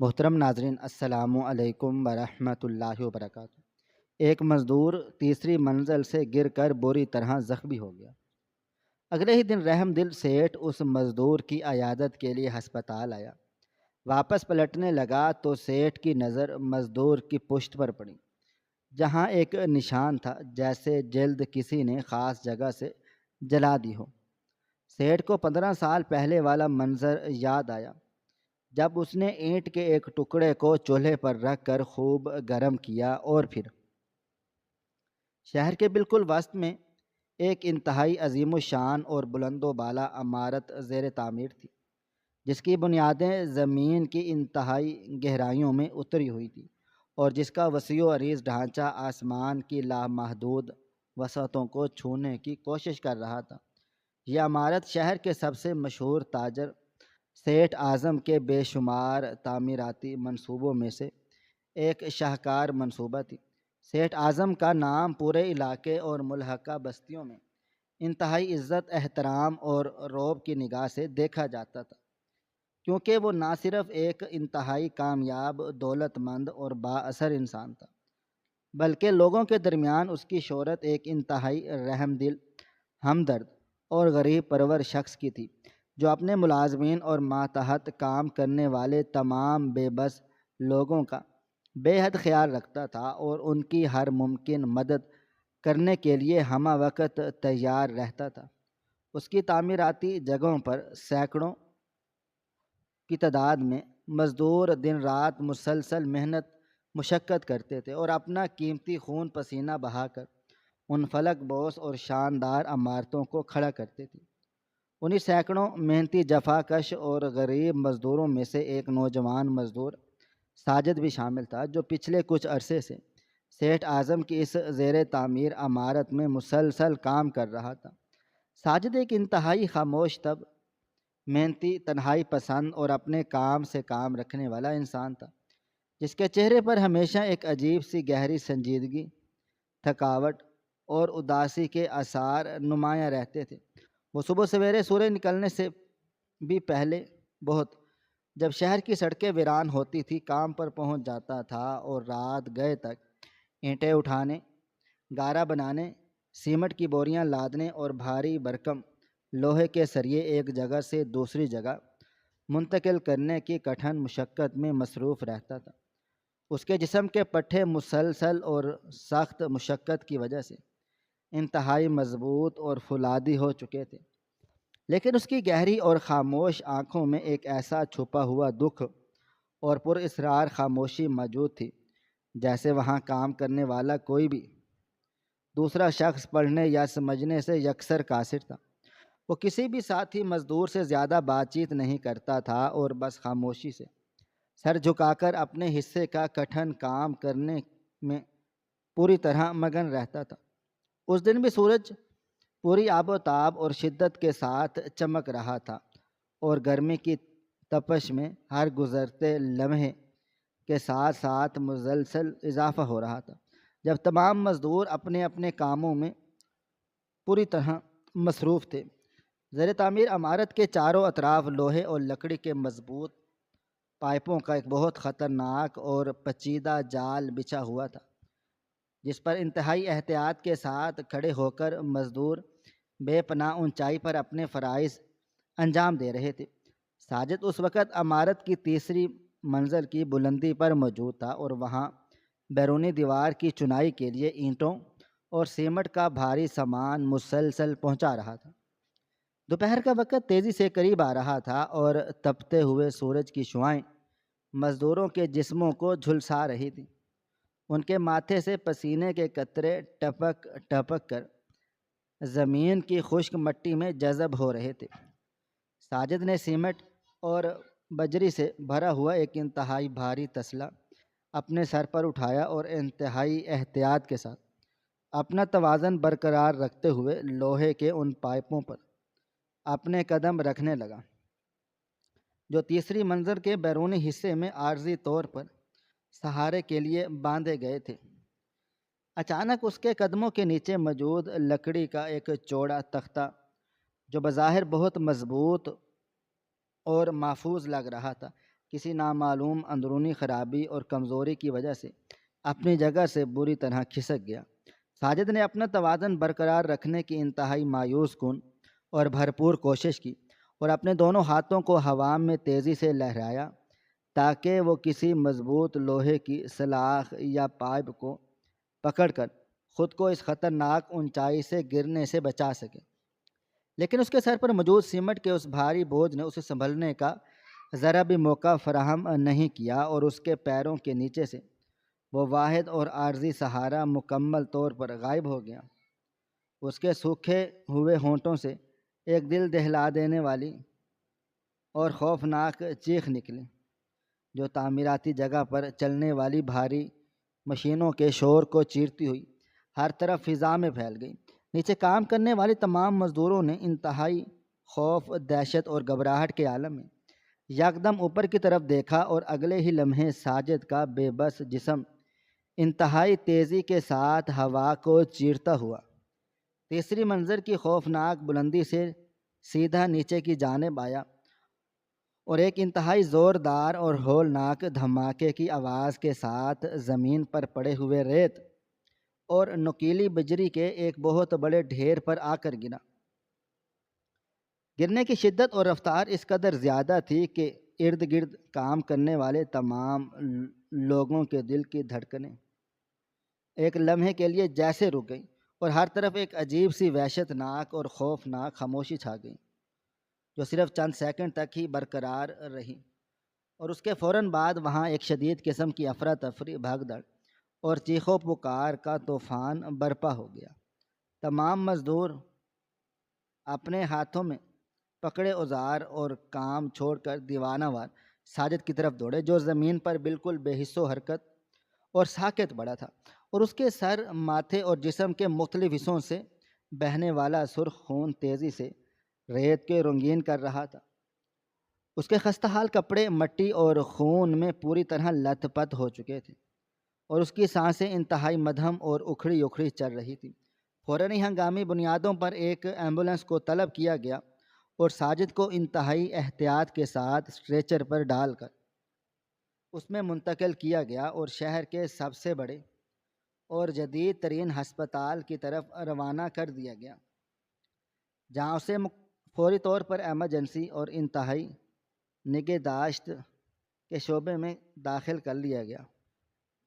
محترم ناظرین، السلام علیکم ورحمۃ اللہ وبرکاتہ۔ ایک مزدور تیسری منزل سے گر کر بری طرح زخمی ہو گیا۔ اگلے ہی دن رحم دل سیٹھ اس مزدور کی عیادت کے لیے ہسپتال آیا۔ واپس پلٹنے لگا تو سیٹھ کی نظر مزدور کی پشت پر پڑی، جہاں ایک نشان تھا جیسے جلد کسی نے خاص جگہ سے جلا دی ہو۔ سیٹھ کو 15 سال پہلے والا منظر یاد آیا، جب اس نے اینٹ کے ایک ٹکڑے کو چولہے پر رکھ کر خوب گرم کیا اور پھر شہر کے بالکل وسط میں ایک انتہائی عظیم الشان اور بلند و بالا عمارت زیر تعمیر تھی، جس کی بنیادیں زمین کی انتہائی گہرائیوں میں اتری ہوئی تھی اور جس کا وسیع و عریض ڈھانچہ آسمان کی لامحدود وسعتوں کو چھونے کی کوشش کر رہا تھا۔ یہ عمارت شہر کے سب سے مشہور تاجر سیٹھ اعظم کے بے شمار تعمیراتی منصوبوں میں سے ایک شاہکار منصوبہ تھی۔ سیٹھ اعظم کا نام پورے علاقے اور ملحقہ بستیوں میں انتہائی عزت، احترام اور رعب کی نگاہ سے دیکھا جاتا تھا، کیونکہ وہ نہ صرف ایک انتہائی کامیاب، دولت مند اور با اثر انسان تھا، بلکہ لوگوں کے درمیان اس کی شہرت ایک انتہائی رحم دل، ہمدرد اور غریب پرور شخص کی تھی، جو اپنے ملازمین اور ماتحت کام کرنے والے تمام بے بس لوگوں کا بے حد خیال رکھتا تھا اور ان کی ہر ممکن مدد کرنے کے لیے ہمہ وقت تیار رہتا تھا۔ اس کی تعمیراتی جگہوں پر سینکڑوں کی تعداد میں مزدور دن رات مسلسل محنت مشقت کرتے تھے اور اپنا قیمتی خون پسینہ بہا کر ان فلک بوس اور شاندار عمارتوں کو کھڑا کرتے تھے۔ انہی سینکڑوں محنتی، جفا کش اور غریب مزدوروں میں سے ایک نوجوان مزدور ساجد بھی شامل تھا، جو پچھلے کچھ عرصے سے سیٹھ اعظم کی اس زیر تعمیر عمارت میں مسلسل کام کر رہا تھا۔ ساجد ایک انتہائی خاموش طب، محنتی، تنہائی پسند اور اپنے کام سے کام رکھنے والا انسان تھا، جس کے چہرے پر ہمیشہ ایک عجیب سی گہری سنجیدگی، تھکاوٹ اور اداسی کے آثار نمایاں رہتے تھے۔ وہ صبح سویرے سورج نکلنے سے بھی پہلے بہت، جب شہر کی سڑکیں ویران ہوتی تھی، کام پر پہنچ جاتا تھا اور رات گئے تک اینٹیں اٹھانے، گارا بنانے، سیمنٹ کی بوریاں لادنے اور بھاری بھرکم لوہے کے سریے ایک جگہ سے دوسری جگہ منتقل کرنے کی کٹھن مشقت میں مصروف رہتا تھا۔ اس کے جسم کے پٹھے مسلسل اور سخت مشقت کی وجہ سے انتہائی مضبوط اور فولادی ہو چکے تھے، لیکن اس کی گہری اور خاموش آنکھوں میں ایک ایسا چھپا ہوا دکھ اور پر اسرار خاموشی موجود تھی، جیسے وہاں کام کرنے والا کوئی بھی دوسرا شخص پڑھنے یا سمجھنے سے یکسر قاصر تھا۔ وہ کسی بھی ساتھی مزدور سے زیادہ بات چیت نہیں کرتا تھا اور بس خاموشی سے سر جھکا کر اپنے حصے کا کٹھن کام کرنے میں پوری طرح مگن رہتا تھا۔ اس دن بھی سورج پوری آب و تاب اور شدت کے ساتھ چمک رہا تھا اور گرمی کی تپش میں ہر گزرتے لمحے کے ساتھ ساتھ مسلسل اضافہ ہو رہا تھا۔ جب تمام مزدور اپنے اپنے کاموں میں پوری طرح مصروف تھے، زیر تعمیر عمارت کے چاروں اطراف لوہے اور لکڑی کے مضبوط پائپوں کا ایک بہت خطرناک اور پیچیدہ جال بچھا ہوا تھا، جس پر انتہائی احتیاط کے ساتھ کھڑے ہو کر مزدور بے پناہ اونچائی پر اپنے فرائض انجام دے رہے تھے۔ ساجد اس وقت عمارت کی تیسری منزل کی بلندی پر موجود تھا اور وہاں بیرونی دیوار کی چنائی کے لیے اینٹوں اور سیمنٹ کا بھاری سامان مسلسل پہنچا رہا تھا۔ دوپہر کا وقت تیزی سے قریب آ رہا تھا اور تپتے ہوئے سورج کی شعاعیں مزدوروں کے جسموں کو جھلسا رہی تھیں۔ ان کے ماتھے سے پسینے کے قطرے ٹپک ٹپک کر زمین کی خشک مٹی میں جذب ہو رہے تھے۔ ساجد نے سیمنٹ اور بجری سے بھرا ہوا ایک انتہائی بھاری تسلا اپنے سر پر اٹھایا اور انتہائی احتیاط کے ساتھ اپنا توازن برقرار رکھتے ہوئے لوہے کے ان پائپوں پر اپنے قدم رکھنے لگا، جو تیسری منزل کے بیرونی حصے میں عارضی طور پر سہارے کے لیے باندھے گئے تھے۔ اچانک اس کے قدموں کے نیچے موجود لکڑی کا ایک چوڑا تختہ، جو بظاہر بہت مضبوط اور محفوظ لگ رہا تھا، کسی نامعلوم اندرونی خرابی اور کمزوری کی وجہ سے اپنی جگہ سے بری طرح کھسک گیا۔ ساجد نے اپنا توازن برقرار رکھنے کی انتہائی مایوس کن اور بھرپور کوشش کی اور اپنے دونوں ہاتھوں کو ہوا میں تیزی سے لہرایا تاکہ وہ کسی مضبوط لوہے کی سلاخ یا پائپ کو پکڑ کر خود کو اس خطرناک اونچائی سے گرنے سے بچا سکے۔ لیکن اس کے سر پر موجود سیمنٹ کے اس بھاری بوجھ نے اسے سنبھلنے کا ذرا بھی موقع فراہم نہیں کیا اور اس کے پیروں کے نیچے سے وہ واحد اور عارضی سہارا مکمل طور پر غائب ہو گیا۔ اس کے سوکھے ہوئے ہونٹوں سے ایک دل دہلا دینے والی اور خوفناک چیخ نکلی جو تعمیراتی جگہ پر چلنے والی بھاری مشینوں کے شور کو چیرتی ہوئی ہر طرف فضا میں پھیل گئی۔ نیچے کام کرنے والے تمام مزدوروں نے انتہائی خوف، دہشت اور گھبراہٹ کے عالم میں یکدم اوپر کی طرف دیکھا اور اگلے ہی لمحے ساجد کا بے بس جسم انتہائی تیزی کے ساتھ ہوا کو چیرتا ہوا تیسری منزل کی خوفناک بلندی سے سیدھا نیچے کی جانب آیا اور ایک انتہائی زوردار اور ہولناک دھماکے کی آواز کے ساتھ زمین پر پڑے ہوئے ریت اور نکیلی بجری کے ایک بہت بڑے ڈھیر پر آ کر گرا۔ گرنے کی شدت اور رفتار اس قدر زیادہ تھی کہ ارد گرد کام کرنے والے تمام لوگوں کے دل کی دھڑکنیں ایک لمحے کے لیے جیسے رک گئیں اور ہر طرف ایک عجیب سی وحشت ناک اور خوفناک خاموشی چھا گئی جو صرف چند سیکنڈ تک ہی برقرار رہی، اور اس کے فوراً بعد وہاں ایک شدید قسم کی افراتفری، بھگ دوڑ اور چیخ و پکار کا طوفان برپا ہو گیا۔ تمام مزدور اپنے ہاتھوں میں پکڑے اوزار اور کام چھوڑ کر دیوانہ وار ساجد کی طرف دوڑے جو زمین پر بالکل بے حس و حرکت اور ساکت پڑا تھا، اور اس کے سر، ماتھے اور جسم کے مختلف حصوں سے بہنے والا سرخ خون تیزی سے ریت کے رنگین کر رہا تھا۔ اس کے خستہ حال کپڑے مٹی اور خون میں پوری طرح لت پت ہو چکے تھے اور اس کی سانسیں انتہائی مدھم اور اکھڑی اکھڑی چل رہی تھیں۔ فوراً ہی ہنگامی بنیادوں پر ایک ایمبولینس کو طلب کیا گیا اور ساجد کو انتہائی احتیاط کے ساتھ اسٹریچر پر ڈال کر اس میں منتقل کیا گیا اور شہر کے سب سے بڑے اور جدید ترین ہسپتال کی طرف روانہ کر دیا گیا، جہاں اسے فوری طور پر ایمرجنسی اور انتہائی نگہداشت کے شعبے میں داخل کر لیا گیا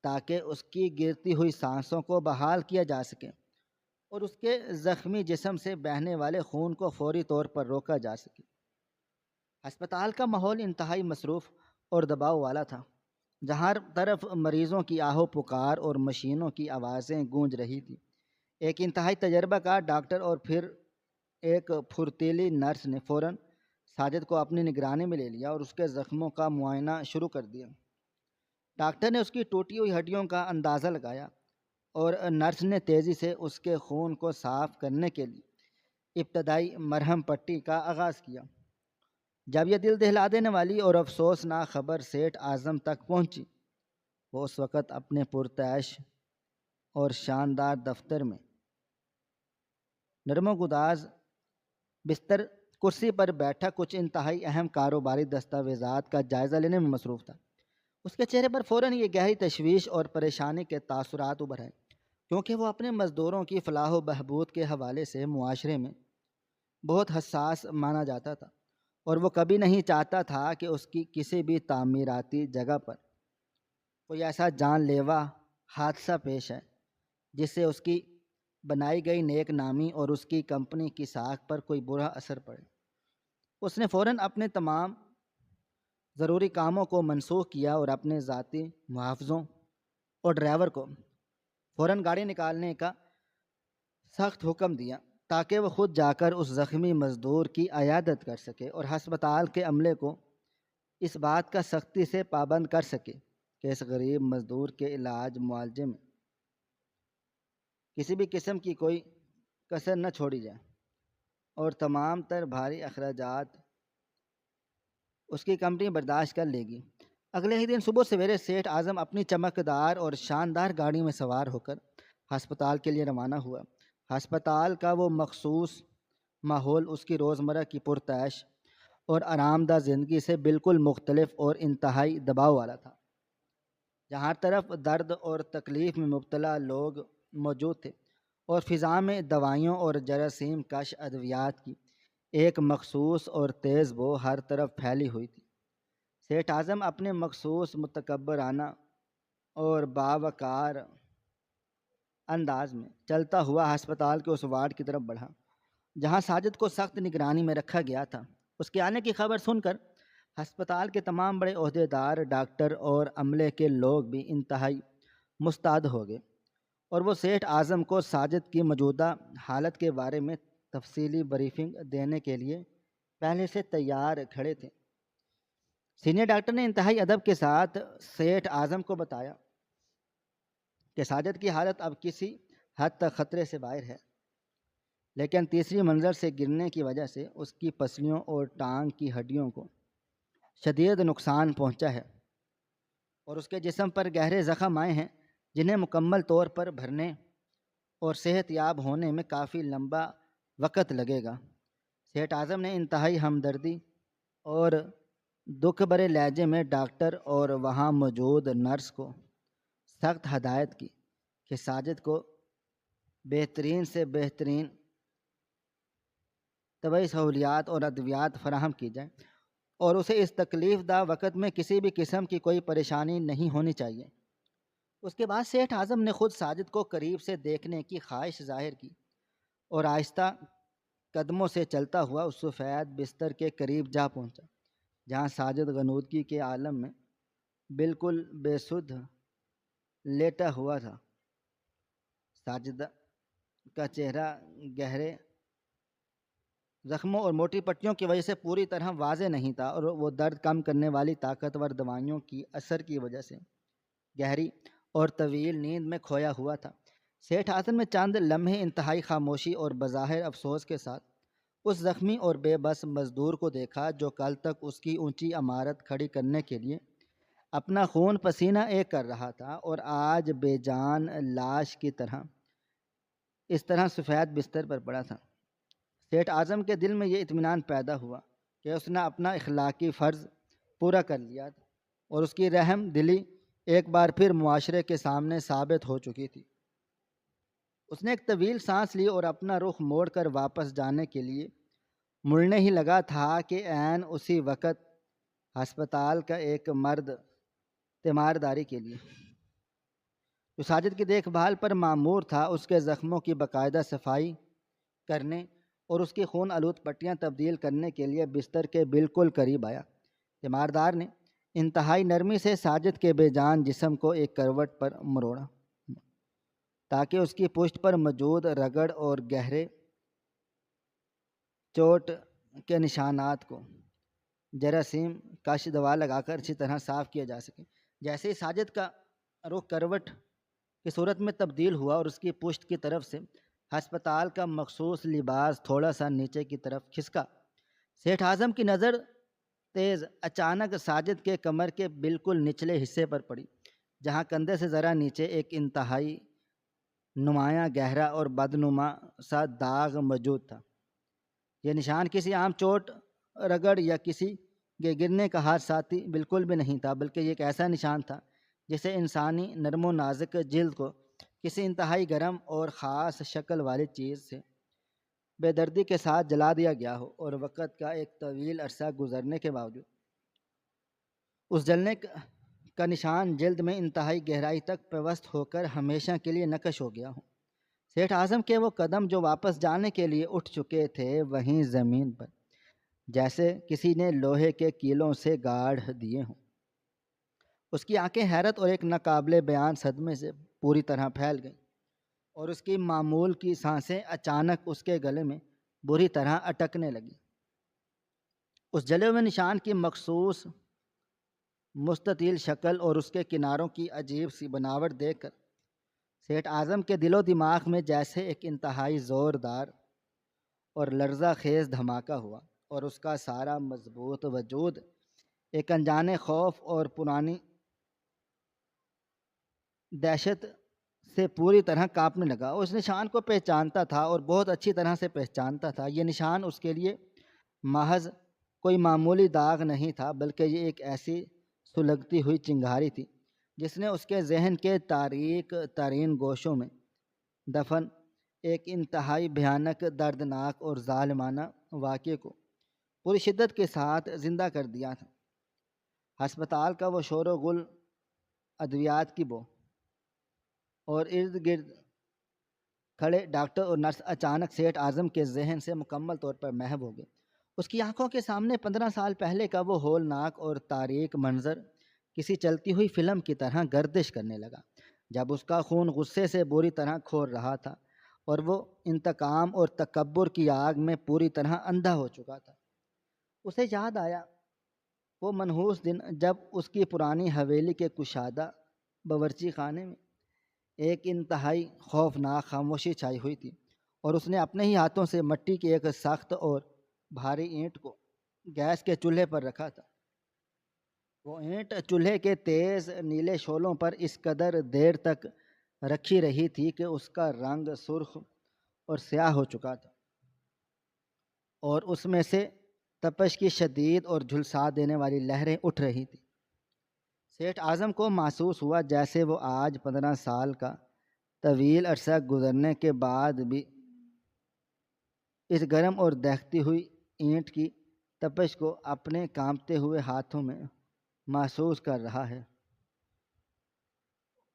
تاکہ اس کی گرتی ہوئی سانسوں کو بحال کیا جا سکے اور اس کے زخمی جسم سے بہنے والے خون کو فوری طور پر روکا جا سکے۔ ہسپتال کا ماحول انتہائی مصروف اور دباؤ والا تھا، جہاں ہر طرف مریضوں کی آہو پکار اور مشینوں کی آوازیں گونج رہی تھیں۔ ایک انتہائی تجربہ کار ڈاکٹر اور پھر ایک پھرتیلی نرس نے فوراً ساجد کو اپنی نگرانی میں لے لیا اور اس کے زخموں کا معائنہ شروع کر دیا۔ ڈاکٹر نے اس کی ٹوٹی ہوئی ہڈیوں کا اندازہ لگایا اور نرس نے تیزی سے اس کے خون کو صاف کرنے کے لیے ابتدائی مرہم پٹی کا آغاز کیا۔ جب یہ دل دہلا دینے والی اور افسوسناک خبر سیٹھ اعظم تک پہنچی، وہ اس وقت اپنے پرتعیش اور شاندار دفتر میں نرم و گداز بستر کرسی پر بیٹھا کچھ انتہائی اہم کاروباری دستاویزات کا جائزہ لینے میں مصروف تھا۔ اس کے چہرے پر فوراً یہ گہری تشویش اور پریشانی کے تاثرات ابھر آئے، کیونکہ وہ اپنے مزدوروں کی فلاح و بہبود کے حوالے سے معاشرے میں بہت حساس مانا جاتا تھا، اور وہ کبھی نہیں چاہتا تھا کہ اس کی کسی بھی تعمیراتی جگہ پر کوئی ایسا جان لیوا حادثہ پیش آئے جس سے اس کی بنائی گئی نیک نامی اور اس کی کمپنی کی ساکھ پر کوئی برا اثر پڑے۔ اس نے فوراً اپنے تمام ضروری کاموں کو منسوخ کیا اور اپنے ذاتی محافظوں اور ڈرائیور کو فوراً گاڑی نکالنے کا سخت حکم دیا تاکہ وہ خود جا کر اس زخمی مزدور کی عیادت کر سکے اور ہسپتال کے عملے کو اس بات کا سختی سے پابند کر سکے کہ اس غریب مزدور کے علاج معالجے میں کسی بھی قسم کی کوئی کسر نہ چھوڑی جائے اور تمام تر بھاری اخراجات اس کی کمپنی برداشت کر لے گی۔ اگلے ہی دن صبح سویرے سیٹھ اعظم اپنی چمکدار اور شاندار گاڑی میں سوار ہو کر ہسپتال کے لیے روانہ ہوا۔ ہسپتال کا وہ مخصوص ماحول اس کی روزمرہ کی پرتعیش اور آرام دہ زندگی سے بالکل مختلف اور انتہائی دباؤ والا تھا، جہاں ہر طرف درد اور تکلیف میں مبتلا لوگ موجود تھے، اور فضا میں دوائیوں اور جراثیم کش ادویات کی ایک مخصوص اور تیز بو ہر طرف پھیلی ہوئی تھی۔ سیٹھ اعظم اپنے مخصوص متکبرانہ اور باوقار انداز میں چلتا ہوا ہسپتال کے اس وارڈ کی طرف بڑھا جہاں ساجد کو سخت نگرانی میں رکھا گیا تھا۔ اس کے آنے کی خبر سن کر ہسپتال کے تمام بڑے عہدیدار، ڈاکٹر اور عملے کے لوگ بھی انتہائی مستعد ہو گئے، اور وہ سیٹھ اعظم کو ساجد کی موجودہ حالت کے بارے میں تفصیلی بریفنگ دینے کے لیے پہلے سے تیار کھڑے تھے۔ سینئر ڈاکٹر نے انتہائی ادب کے ساتھ سیٹھ اعظم کو بتایا کہ ساجد کی حالت اب کسی حد تک خطرے سے باہر ہے، لیکن تیسری منزل سے گرنے کی وجہ سے اس کی پسلیوں اور ٹانگ کی ہڈیوں کو شدید نقصان پہنچا ہے، اور اس کے جسم پر گہرے زخم آئے ہیں جنہیں مکمل طور پر بھرنے اور صحت یاب ہونے میں کافی لمبا وقت لگے گا۔ سیٹھ اعظم نے انتہائی ہمدردی اور دکھ بھرے لہجے میں ڈاکٹر اور وہاں موجود نرس کو سخت ہدایت کی کہ ساجد کو بہترین سے بہترین طبی سہولیات اور ادویات فراہم کی جائیں، اور اسے اس تکلیف دہ وقت میں کسی بھی قسم کی کوئی پریشانی نہیں ہونی چاہیے۔ اس کے بعد سیٹھ اعظم نے خود ساجد کو قریب سے دیکھنے کی خواہش ظاہر کی، اور آہستہ قدموں سے چلتا ہوا اس سفید بستر کے قریب جا پہنچا جہاں ساجد غنودگی کے عالم میں بالکل بے سدھ لیٹا ہوا تھا۔ ساجد کا چہرہ گہرے زخموں اور موٹی پٹیوں کی وجہ سے پوری طرح واضح نہیں تھا، اور وہ درد کم کرنے والی طاقتور دوائیوں کی اثر کی وجہ سے گہری اور طویل نیند میں کھویا ہوا تھا۔ سیٹھ اعظم نے چند لمحے انتہائی خاموشی اور بظاہر افسوس کے ساتھ اس زخمی اور بے بس مزدور کو دیکھا جو کل تک اس کی اونچی عمارت کھڑی کرنے کے لیے اپنا خون پسینہ ایک کر رہا تھا، اور آج بے جان لاش کی طرح اس طرح سفید بستر پر پڑا تھا۔ سیٹھ اعظم کے دل میں یہ اطمینان پیدا ہوا کہ اس نے اپنا اخلاقی فرض پورا کر لیا تھا، اور اس کی رحم دلی ایک بار پھر معاشرے کے سامنے ثابت ہو چکی تھی۔ اس نے ایک طویل سانس لی اور اپنا رخ موڑ کر واپس جانے کے لیے مڑنے ہی لگا تھا کہ عین اسی وقت ہسپتال کا ایک مرد تیمارداری کے لیے جو ساجد کی دیکھ بھال پر مامور تھا، اس کے زخموں کی باقاعدہ صفائی کرنے اور اس کی خون آلود پٹیاں تبدیل کرنے کے لیے بستر کے بالکل قریب آیا۔ تیماردار نے انتہائی نرمی سے ساجد کے بے جان جسم کو ایک کروٹ پر مروڑا تاکہ اس کی پشت پر موجود رگڑ اور گہرے چوٹ کے نشانات کو جراثیم کش دوا لگا کر اچھی طرح صاف کیا جا سکے۔ جیسے ہی ساجد کا رخ کروٹ کی صورت میں تبدیل ہوا اور اس کی پشت کی طرف سے ہسپتال کا مخصوص لباس تھوڑا سا نیچے کی طرف کھسکا، سیٹھ اعظم کی نظر تیز اچانک ساجد کے کمر کے بالکل نچلے حصے پر پڑی، جہاں کندھے سے ذرا نیچے ایک انتہائی نمایاں گہرا اور بدنما سا داغ موجود تھا۔ یہ نشان کسی عام چوٹ، رگڑ یا کسی کے گرنے کا حادثاتی بالکل بھی نہیں تھا، بلکہ یہ ایک ایسا نشان تھا جسے انسانی نرم و نازک جلد کو کسی انتہائی گرم اور خاص شکل والی چیز سے بے دردی کے ساتھ جلا دیا گیا ہو، اور وقت کا ایک طویل عرصہ گزرنے کے باوجود اس جلنے کا نشان جلد میں انتہائی گہرائی تک پیوست ہو کر ہمیشہ کے لیے نقش ہو گیا ہو۔ سیٹھ اعظم کے وہ قدم جو واپس جانے کے لیے اٹھ چکے تھے وہیں زمین پر جیسے کسی نے لوہے کے کیلوں سے گاڑ دیے ہوں۔ اس کی آنکھیں حیرت اور ایک ناقابل بیان صدمے سے پوری طرح پھیل گئیں، اور اس کی معمول کی سانسیں اچانک اس کے گلے میں بری طرح اٹکنے لگیں۔ اس جلے ہوئے نشان کی مخصوص مستطیل شکل اور اس کے کناروں کی عجیب سی بناوٹ دیکھ کر سیٹھ اعظم کے دل و دماغ میں جیسے ایک انتہائی زوردار اور لرزہ خیز دھماکہ ہوا، اور اس کا سارا مضبوط وجود ایک انجانے خوف اور پرانی دہشت سے پوری طرح کانپنے لگا۔ اس نشان کو پہچانتا تھا اور بہت اچھی طرح سے پہچانتا تھا۔ یہ نشان اس کے لیے محض کوئی معمولی داغ نہیں تھا، بلکہ یہ ایک ایسی سلگتی ہوئی چنگاری تھی جس نے اس کے ذہن کے تاریک ترین گوشوں میں دفن ایک انتہائی بھیانک، دردناک اور ظالمانہ واقعے کو پوری شدت کے ساتھ زندہ کر دیا تھا۔ ہسپتال کا وہ شور و غل، ادویات کی بو اور ارد گرد کھڑے ڈاکٹر اور نرس اچانک سیٹھ اعظم کے ذہن سے مکمل طور پر محو ہو گئے۔ اس کی آنکھوں کے سامنے 15 سال پہلے کا وہ ہولناک اور تاریک منظر کسی چلتی ہوئی فلم کی طرح گردش کرنے لگا، جب اس کا خون غصے سے بری طرح کھور رہا تھا اور وہ انتقام اور تکبر کی آگ میں پوری طرح اندھا ہو چکا تھا۔ اسے یاد آیا وہ منحوس دن جب اس کی پرانی حویلی کے کشادہ باورچی خانے میں ایک انتہائی خوفناک خاموشی چھائی ہوئی تھی، اور اس نے اپنے ہی ہاتھوں سے مٹی کی ایک سخت اور بھاری اینٹ کو گیس کے چولہے پر رکھا تھا۔ وہ اینٹ چولہے کے تیز نیلے شعلوں پر اس قدر دیر تک رکھی رہی تھی کہ اس کا رنگ سرخ اور سیاہ ہو چکا تھا، اور اس میں سے تپش کی شدید اور جھلسا دینے والی لہریں اٹھ رہی تھیں۔ سیٹھ اعظم کو محسوس ہوا جیسے وہ آج 15 سال کا طویل عرصہ گزرنے کے بعد بھی اس گرم اور دہتی ہوئی اینٹ کی تپش کو اپنے کانپتے ہوئے ہاتھوں میں محسوس کر رہا ہے۔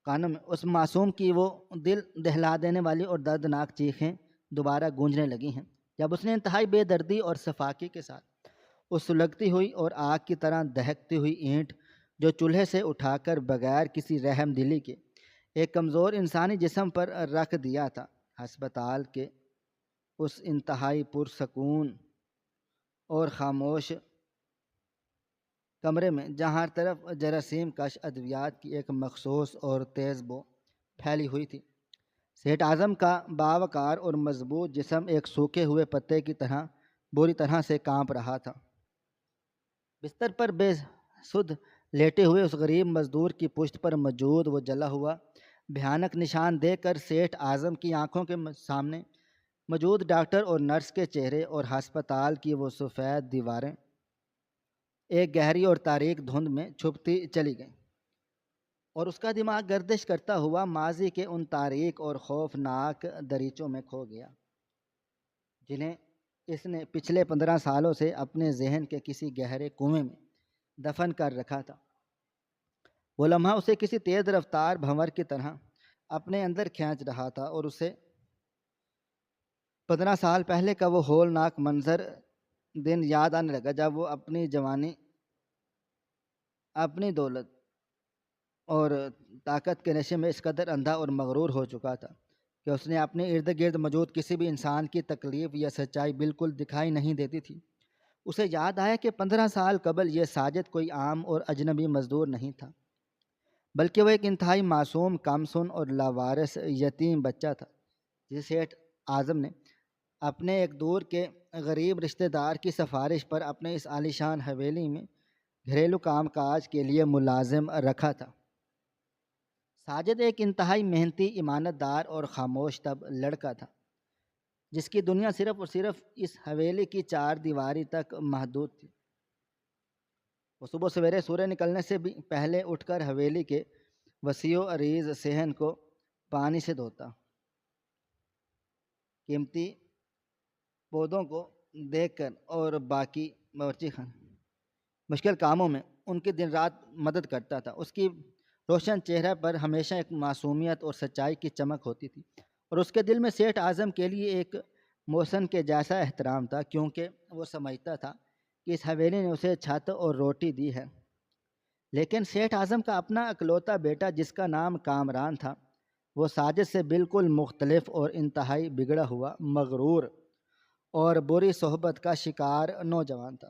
کانوں میں اس معصوم کی وہ دل دہلا دینے والی اور دردناک چیخیں دوبارہ گونجنے لگی ہیں، جب اس نے انتہائی بے دردی اور صفاقی کے ساتھ اس سلگتی ہوئی اور آگ کی طرح دہکتی ہوئی اینٹ جو چولہے سے اٹھا کر بغیر کسی رحم دلی کے ایک کمزور انسانی جسم پر رکھ دیا تھا۔ ہسپتال کے اس انتہائی پرسکون اور خاموش کمرے میں جہاں ہر طرف جراثیم کش ادویات کی ایک مخصوص اور تیز بو پھیلی ہوئی تھی، سیٹھ اعظم کا باوقار اور مضبوط جسم ایک سوکھے ہوئے پتے کی طرح بری طرح سے کانپ رہا تھا۔ بستر پر بے سدھ لیٹے ہوئے اس غریب مزدور کی پشت پر موجود وہ جلا ہوا بھیانک نشان دیکھ کر سیٹھ اعظم کی آنکھوں کے سامنے موجود ڈاکٹر اور نرس کے چہرے اور ہسپتال کی وہ سفید دیواریں ایک گہری اور تاریک دھند میں چھپتی چلی گئیں، اور اس کا دماغ گردش کرتا ہوا ماضی کے ان تاریک اور خوفناک دریچوں میں کھو گیا جنہیں اس نے پچھلے 15 سالوں سے اپنے ذہن کے کسی گہرے کنویں میں دفن کر رکھا تھا۔ وہ لمحہ اسے کسی تیز رفتار بھنور کی طرح اپنے اندر کھینچ رہا تھا، اور اسے 15 سال پہلے کا وہ ہولناک منظر دن یاد آنے لگا جب وہ اپنی جوانی، اپنی دولت اور طاقت کے نشے میں اس قدر اندھا اور مغرور ہو چکا تھا کہ اس نے اپنے ارد گرد موجود کسی بھی انسان کی تکلیف یا سچائی بالکل دکھائی نہیں دیتی تھی۔ اسے یاد آیا کہ 15 سال قبل یہ ساجد کوئی عام اور اجنبی مزدور نہیں تھا، بلکہ وہ ایک انتہائی معصوم، کم سن اور لاوارث یتیم بچہ تھا جسے سیٹھ اعظم نے اپنے ایک دور کے غریب رشتہ دار کی سفارش پر اپنے اس عالیشان حویلی میں گھریلو کام کاج کے لیے ملازم رکھا تھا۔ ساجد ایک انتہائی محنتی، امانت دار اور خاموش طب لڑکا تھا جس کی دنیا صرف اور صرف اس حویلی کی 4 دیواری تک محدود تھی۔ وہ صبح سویرے سورج نکلنے سے بھی پہلے اٹھ کر حویلی کے وسیع و عریض صحن کو پانی سے دھوتا، قیمتی پودوں کو دیکھ کر اور باقی باورچی خانے مشکل کاموں میں ان کی دن رات مدد کرتا تھا۔ اس کی روشن چہرہ پر ہمیشہ ایک معصومیت اور سچائی کی چمک ہوتی تھی، اور اس کے دل میں سیٹھ اعظم کے لیے ایک محسن کے جیسا احترام تھا، کیونکہ وہ سمجھتا تھا کہ اس حویلی نے اسے چھت اور روٹی دی ہے۔ لیکن سیٹھ اعظم کا اپنا اکلوتا بیٹا جس کا نام کامران تھا، وہ ساجد سے بالکل مختلف اور انتہائی بگڑا ہوا، مغرور اور بری صحبت کا شکار نوجوان تھا۔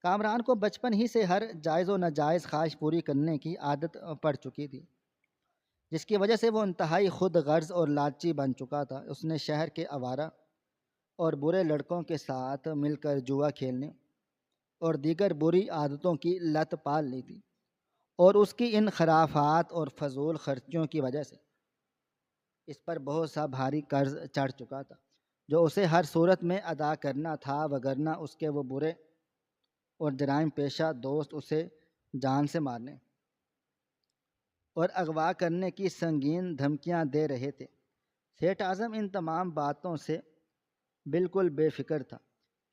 کامران کو بچپن ہی سے ہر جائز و ناجائز خواہش پوری کرنے کی عادت پڑ چکی تھی، جس کی وجہ سے وہ انتہائی خود غرض اور لالچی بن چکا تھا۔ اس نے شہر کے آوارہ اور برے لڑکوں کے ساتھ مل کر جوا کھیلنے اور دیگر بری عادتوں کی لت پال لی تھی، اور اس کی ان خرافات اور فضول خرچیوں کی وجہ سے اس پر بہت سا بھاری قرض چڑھ چکا تھا جو اسے ہر صورت میں ادا کرنا تھا، وگرنہ اس کے وہ برے اور جرائم پیشہ دوست اسے جان سے مارنے اور اغوا کرنے کی سنگین دھمکیاں دے رہے تھے۔ سیٹھ اعظم ان تمام باتوں سے بالکل بے فکر تھا،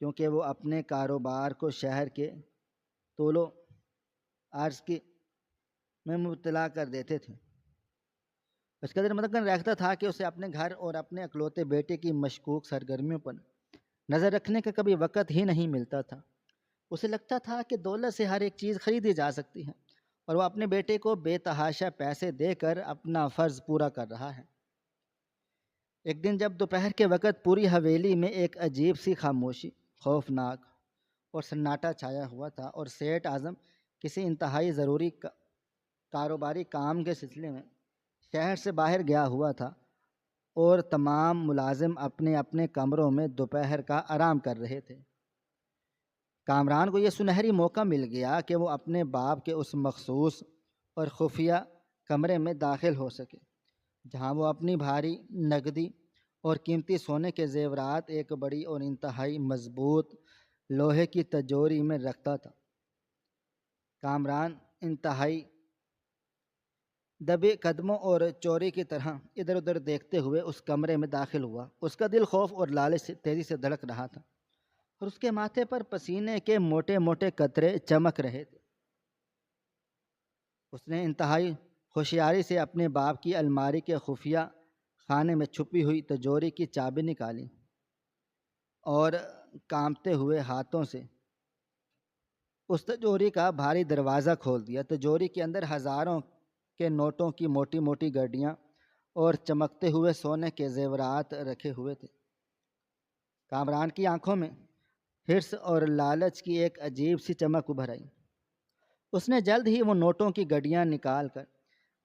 کیونکہ وہ اپنے کاروبار کو شہر کے طول و عرض کی میں مبتلا کر دیتے تھے۔ اس قدر مدمن رکھتا تھا کہ اسے اپنے گھر اور اپنے اکلوتے بیٹے کی مشکوک سرگرمیوں پر نظر رکھنے کا کبھی وقت ہی نہیں ملتا تھا۔ اسے لگتا تھا کہ دولت سے ہر ایک چیز خریدی جا سکتی ہے، اور وہ اپنے بیٹے کو بے تحاشا پیسے دے کر اپنا فرض پورا کر رہا ہے۔ ایک دن جب دوپہر کے وقت پوری حویلی میں ایک عجیب سی خاموشی، خوفناک اور سناٹا چھایا ہوا تھا، اور سیٹھ اعظم کسی انتہائی ضروری کاروباری کام کے سلسلے میں شہر سے باہر گیا ہوا تھا، اور تمام ملازم اپنے اپنے کمروں میں دوپہر کا آرام کر رہے تھے، کامران کو یہ سنہری موقع مل گیا کہ وہ اپنے باپ کے اس مخصوص اور خفیہ کمرے میں داخل ہو سکے جہاں وہ اپنی بھاری نقدی اور قیمتی سونے کے زیورات ایک بڑی اور انتہائی مضبوط لوہے کی تجوری میں رکھتا تھا۔ کامران انتہائی دبے قدموں اور چوری کی طرح ادھر ادھر دیکھتے ہوئے اس کمرے میں داخل ہوا۔ اس کا دل خوف اور لالچ سے تیزی سے دھڑک رہا تھا، اور اس کے ماتھے پر پسینے کے موٹے موٹے قطرے چمک رہے تھے۔ اس نے انتہائی ہوشیاری سے اپنے باپ کی الماری کے خفیہ خانے میں چھپی ہوئی تجوری کی چابی نکالی اور کانپتے ہوئے ہاتھوں سے اس تجوری کا بھاری دروازہ کھول دیا۔ تجوری کے اندر ہزاروں کے نوٹوں کی موٹی موٹی گڈیاں اور چمکتے ہوئے سونے کے زیورات رکھے ہوئے تھے۔ کامران کی آنکھوں میں حرص اور لالچ کی ایک عجیب سی چمک ابھر آئی۔ اس نے جلد ہی وہ نوٹوں کی گڈیاں نکال کر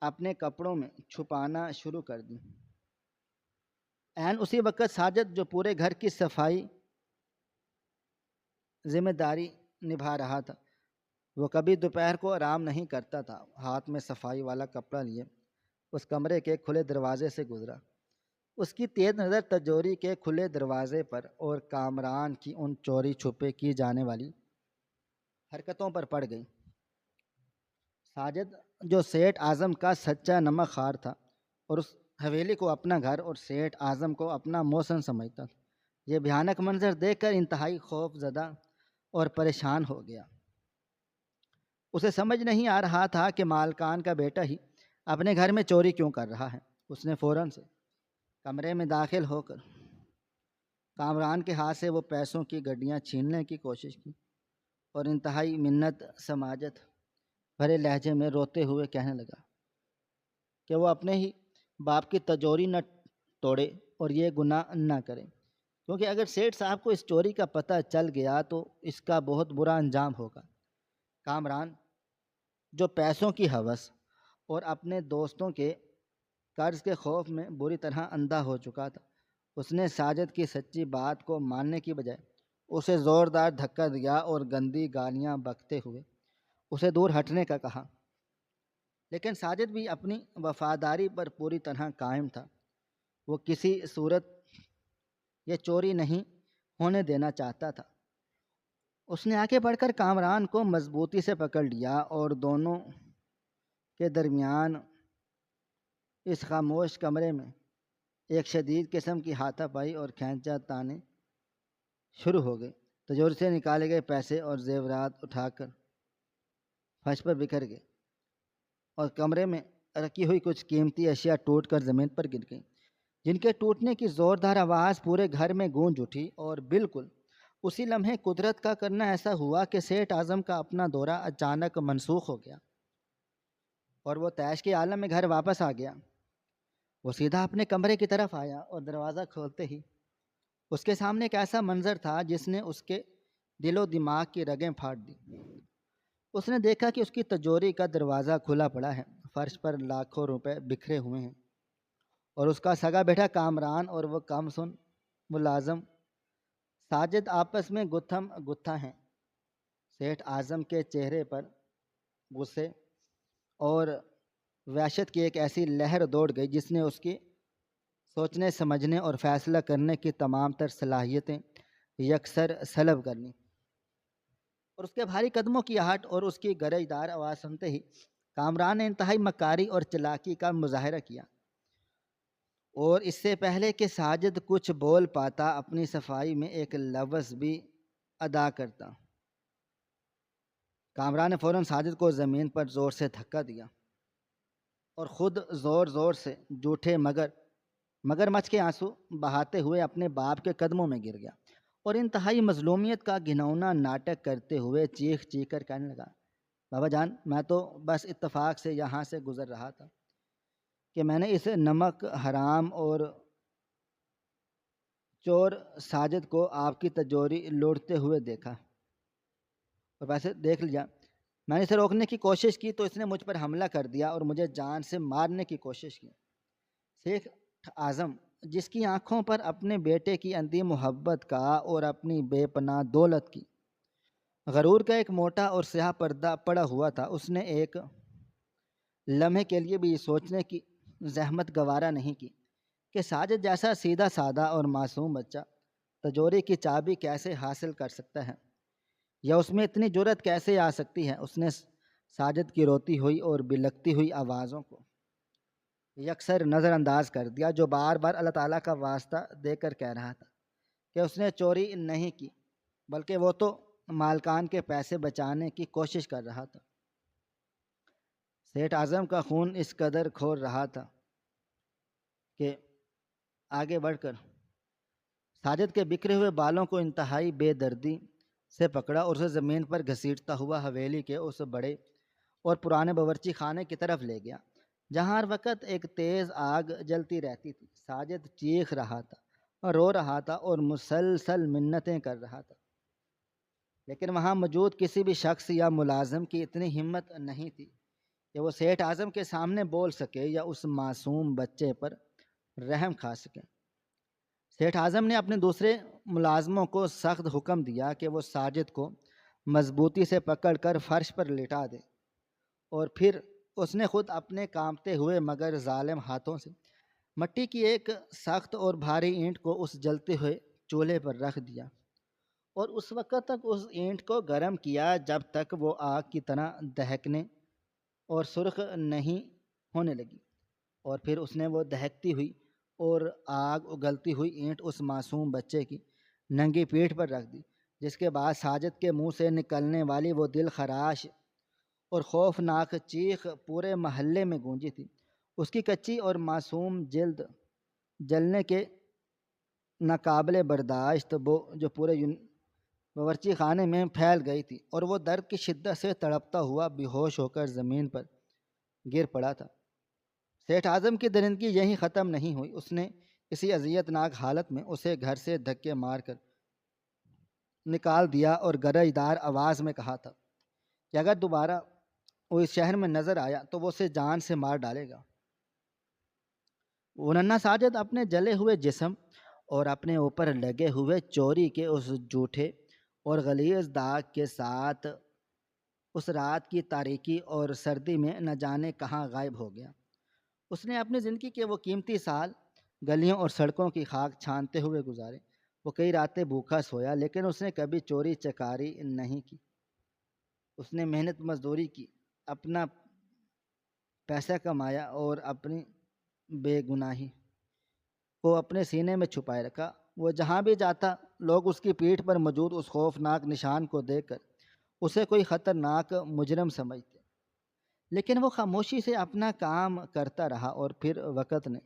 اپنے کپڑوں میں چھپانا شروع کر دی۔ عین اسی وقت ساجد، جو پورے گھر کی صفائی ذمہ داری نبھا رہا تھا، وہ کبھی دوپہر کو آرام نہیں کرتا تھا، ہاتھ میں صفائی والا کپڑا لیے اس کمرے کے کھلے دروازے سے گزرا۔ اس کی تیز نظر تجوری کے کھلے دروازے پر اور کامران کی ان چوری چھپے کی جانے والی حرکتوں پر پڑ گئی۔ ساجد، جو سیٹھ اعظم کا سچا نمک خوار تھا اور اس حویلی کو اپنا گھر اور سیٹھ اعظم کو اپنا موسن سمجھتا تھا، یہ بھیانک منظر دیکھ کر انتہائی خوف زدہ اور پریشان ہو گیا۔ اسے سمجھ نہیں آ رہا تھا کہ مالکان کا بیٹا ہی اپنے گھر میں چوری کیوں کر رہا ہے۔ اس نے فوراً سے کمرے میں داخل ہو کر کامران کے ہاتھ سے وہ پیسوں کی گڈیاں چھیننے کی کوشش کی، اور انتہائی منت سماجت بھرے لہجے میں روتے ہوئے کہنے لگا کہ وہ اپنے ہی باپ کی تجوری نہ توڑے اور یہ گناہ نہ کرے، کیونکہ اگر سیٹھ صاحب کو اس چوری کا پتہ چل گیا تو اس کا بہت برا انجام ہوگا۔ کامران، جو پیسوں کی ہوس اور اپنے دوستوں کے قرض کے خوف میں بری طرح اندھا ہو چکا تھا، اس نے ساجد کی سچی بات کو ماننے کی بجائے اسے زوردار دھکا دیا اور گندی گالیاں بکتے ہوئے اسے دور ہٹنے کا کہا۔ لیکن ساجد بھی اپنی وفاداری پر پوری طرح قائم تھا۔ وہ کسی صورت یہ چوری نہیں ہونے دینا چاہتا تھا۔ اس نے آگے بڑھ کر کامران کو مضبوطی سے پکڑ لیا اور دونوں کے درمیان اس خاموش کمرے میں ایک شدید قسم کی ہاتھا پائی اور کھینچا تانے شروع ہو گئے۔ تجوری سے نکالے گئے پیسے اور زیورات اٹھا کر فرش پر بکھر گئے، اور کمرے میں رکھی ہوئی کچھ قیمتی اشیاء ٹوٹ کر زمین پر گر گئیں، جن کے ٹوٹنے کی زوردار آواز پورے گھر میں گونج اٹھی۔ اور بالکل اسی لمحے قدرت کا کرنا ایسا ہوا کہ سیٹھ اعظم کا اپنا دورہ اچانک منسوخ ہو گیا، اور وہ طیش کے عالم میں گھر واپس آ گیا۔ وہ سیدھا اپنے کمرے کی طرف آیا، اور دروازہ کھولتے ہی اس کے سامنے ایک ایسا منظر تھا جس نے اس کے دل و دماغ کی رگیں پھاڑ دی۔ اس نے دیکھا کہ اس کی تجوری کا دروازہ کھلا پڑا ہے، فرش پر لاکھوں روپے بکھرے ہوئے ہیں، اور اس کا سگا بیٹا کامران اور وہ کم سن ملازم ساجد آپس میں گتھم گتھا ہیں۔ سیٹھ اعظم کے چہرے پر غصے اور وحشت کی ایک ایسی لہر دوڑ گئی جس نے اس کی سوچنے سمجھنے اور فیصلہ کرنے کی تمام تر صلاحیتیں یکسر سلب کر لیں۔ اور اس کے بھاری قدموں کی آہٹ اور اس کی گرج دار آواز سنتے ہی کامران نے انتہائی مکاری اور چلاکی کا مظاہرہ کیا، اور اس سے پہلے کہ ساجد کچھ بول پاتا اپنی صفائی میں ایک لفظ بھی ادا کرتا، کامران نے فوراً ساجد کو زمین پر زور سے دھکا دیا اور خود زور زور سے جھوٹے مگر مچھ کے آنسو بہاتے ہوئے اپنے باپ کے قدموں میں گر گیا اور انتہائی مظلومیت کا گھناؤنا ناٹک کرتے ہوئے چیخ چیخ کر کہنے لگا، بابا جان، میں تو بس اتفاق سے یہاں سے گزر رہا تھا کہ میں نے اس نمک حرام اور چور ساجد کو آپ کی تجوری لوٹتے ہوئے دیکھا، اور ویسے دیکھ لیا میں نے اسے روکنے کی کوشش کی تو اس نے مجھ پر حملہ کر دیا اور مجھے جان سے مارنے کی کوشش کی۔ شیخ اعظم، جس کی آنکھوں پر اپنے بیٹے کی اندھی محبت کا اور اپنی بے پناہ دولت کی غرور کا ایک موٹا اور سیاہ پردہ پڑا ہوا تھا، اس نے ایک لمحے کے لیے بھی سوچنے کی زحمت گوارا نہیں کی کہ ساجد جیسا سیدھا سادہ اور معصوم بچہ تجوری کی چابی کیسے حاصل کر سکتا ہے، یا اس میں اتنی جرت کیسے آ سکتی ہے۔ اس نے ساجد کی روتی ہوئی اور بلکتی ہوئی آوازوں کو یکسر نظر انداز کر دیا، جو بار بار اللہ تعالیٰ کا واسطہ دے کر کہہ رہا تھا کہ اس نے چوری نہیں کی، بلکہ وہ تو مالکان کے پیسے بچانے کی کوشش کر رہا تھا۔ سیٹھ اعظم کا خون اس قدر کھول رہا تھا کہ آگے بڑھ کر ساجد کے بکھرے ہوئے بالوں کو انتہائی بے دردی سے پکڑا اور اسے زمین پر گھسیٹتا ہوا حویلی کے اس بڑے اور پرانے باورچی خانے کی طرف لے گیا، جہاں ہر وقت ایک تیز آگ جلتی رہتی تھی۔ ساجد چیخ رہا تھا اور رو رہا تھا اور مسلسل منتیں کر رہا تھا، لیکن وہاں موجود کسی بھی شخص یا ملازم کی اتنی ہمت نہیں تھی کہ وہ سیٹھ اعظم کے سامنے بول سکے یا اس معصوم بچے پر رحم کھا سکے۔ سیٹھ اعظم نے اپنے دوسرے ملازموں کو سخت حکم دیا کہ وہ ساجد کو مضبوطی سے پکڑ کر فرش پر لٹا دے، اور پھر اس نے خود اپنے کانپتے ہوئے مگر ظالم ہاتھوں سے مٹی کی ایک سخت اور بھاری اینٹ کو اس جلتے ہوئے چولہے پر رکھ دیا، اور اس وقت تک اس اینٹ کو گرم کیا جب تک وہ آگ کی طرح دہکنے اور سرخ نہیں ہونے لگی، اور پھر اس نے وہ دہکتی ہوئی اور آگ اگلتی ہوئی اینٹ اس معصوم بچے کی ننگی پیٹھ پر رکھ دی، جس کے بعد ساجد کے منہ سے نکلنے والی وہ دل خراش اور خوفناک چیخ پورے محلے میں گونجی تھی۔ اس کی کچی اور معصوم جلد جلنے کے ناقابل برداشت بو جو پورے باورچی خانے میں پھیل گئی تھی، اور وہ درد کی شدت سے تڑپتا ہوا بے ہوش ہو کر زمین پر گر پڑا تھا۔ سیٹھ اعظم کی درندگی یہیں ختم نہیں ہوئی، اس نے اسی اذیت ناک حالت میں اسے گھر سے دھکے مار کر نکال دیا اور گرج دار آواز میں کہا تھا کہ اگر دوبارہ وہ اس شہر میں نظر آیا تو وہ اسے جان سے مار ڈالے گا۔ وہ ننھا ساجد اپنے جلے ہوئے جسم اور اپنے اوپر لگے ہوئے چوری کے اس جھوٹے اور غلیظ داغ کے ساتھ اس رات کی تاریکی اور سردی میں نہ جانے کہاں غائب ہو گیا۔ اس نے اپنی زندگی کے وہ قیمتی سال گلیوں اور سڑکوں کی خاک چھانتے ہوئے گزارے۔ وہ کئی راتیں بھوکا سویا، لیکن اس نے کبھی چوری چکاری نہیں کی۔ اس نے محنت مزدوری کی، اپنا پیسہ کمایا اور اپنی بے گناہی کو اپنے سینے میں چھپائے رکھا۔ وہ جہاں بھی جاتا لوگ اس کی پیٹھ پر موجود اس خوفناک نشان کو دیکھ کر اسے کوئی خطرناک مجرم سمجھتے، لیکن وہ خاموشی سے اپنا کام کرتا رہا، اور پھر وقت نے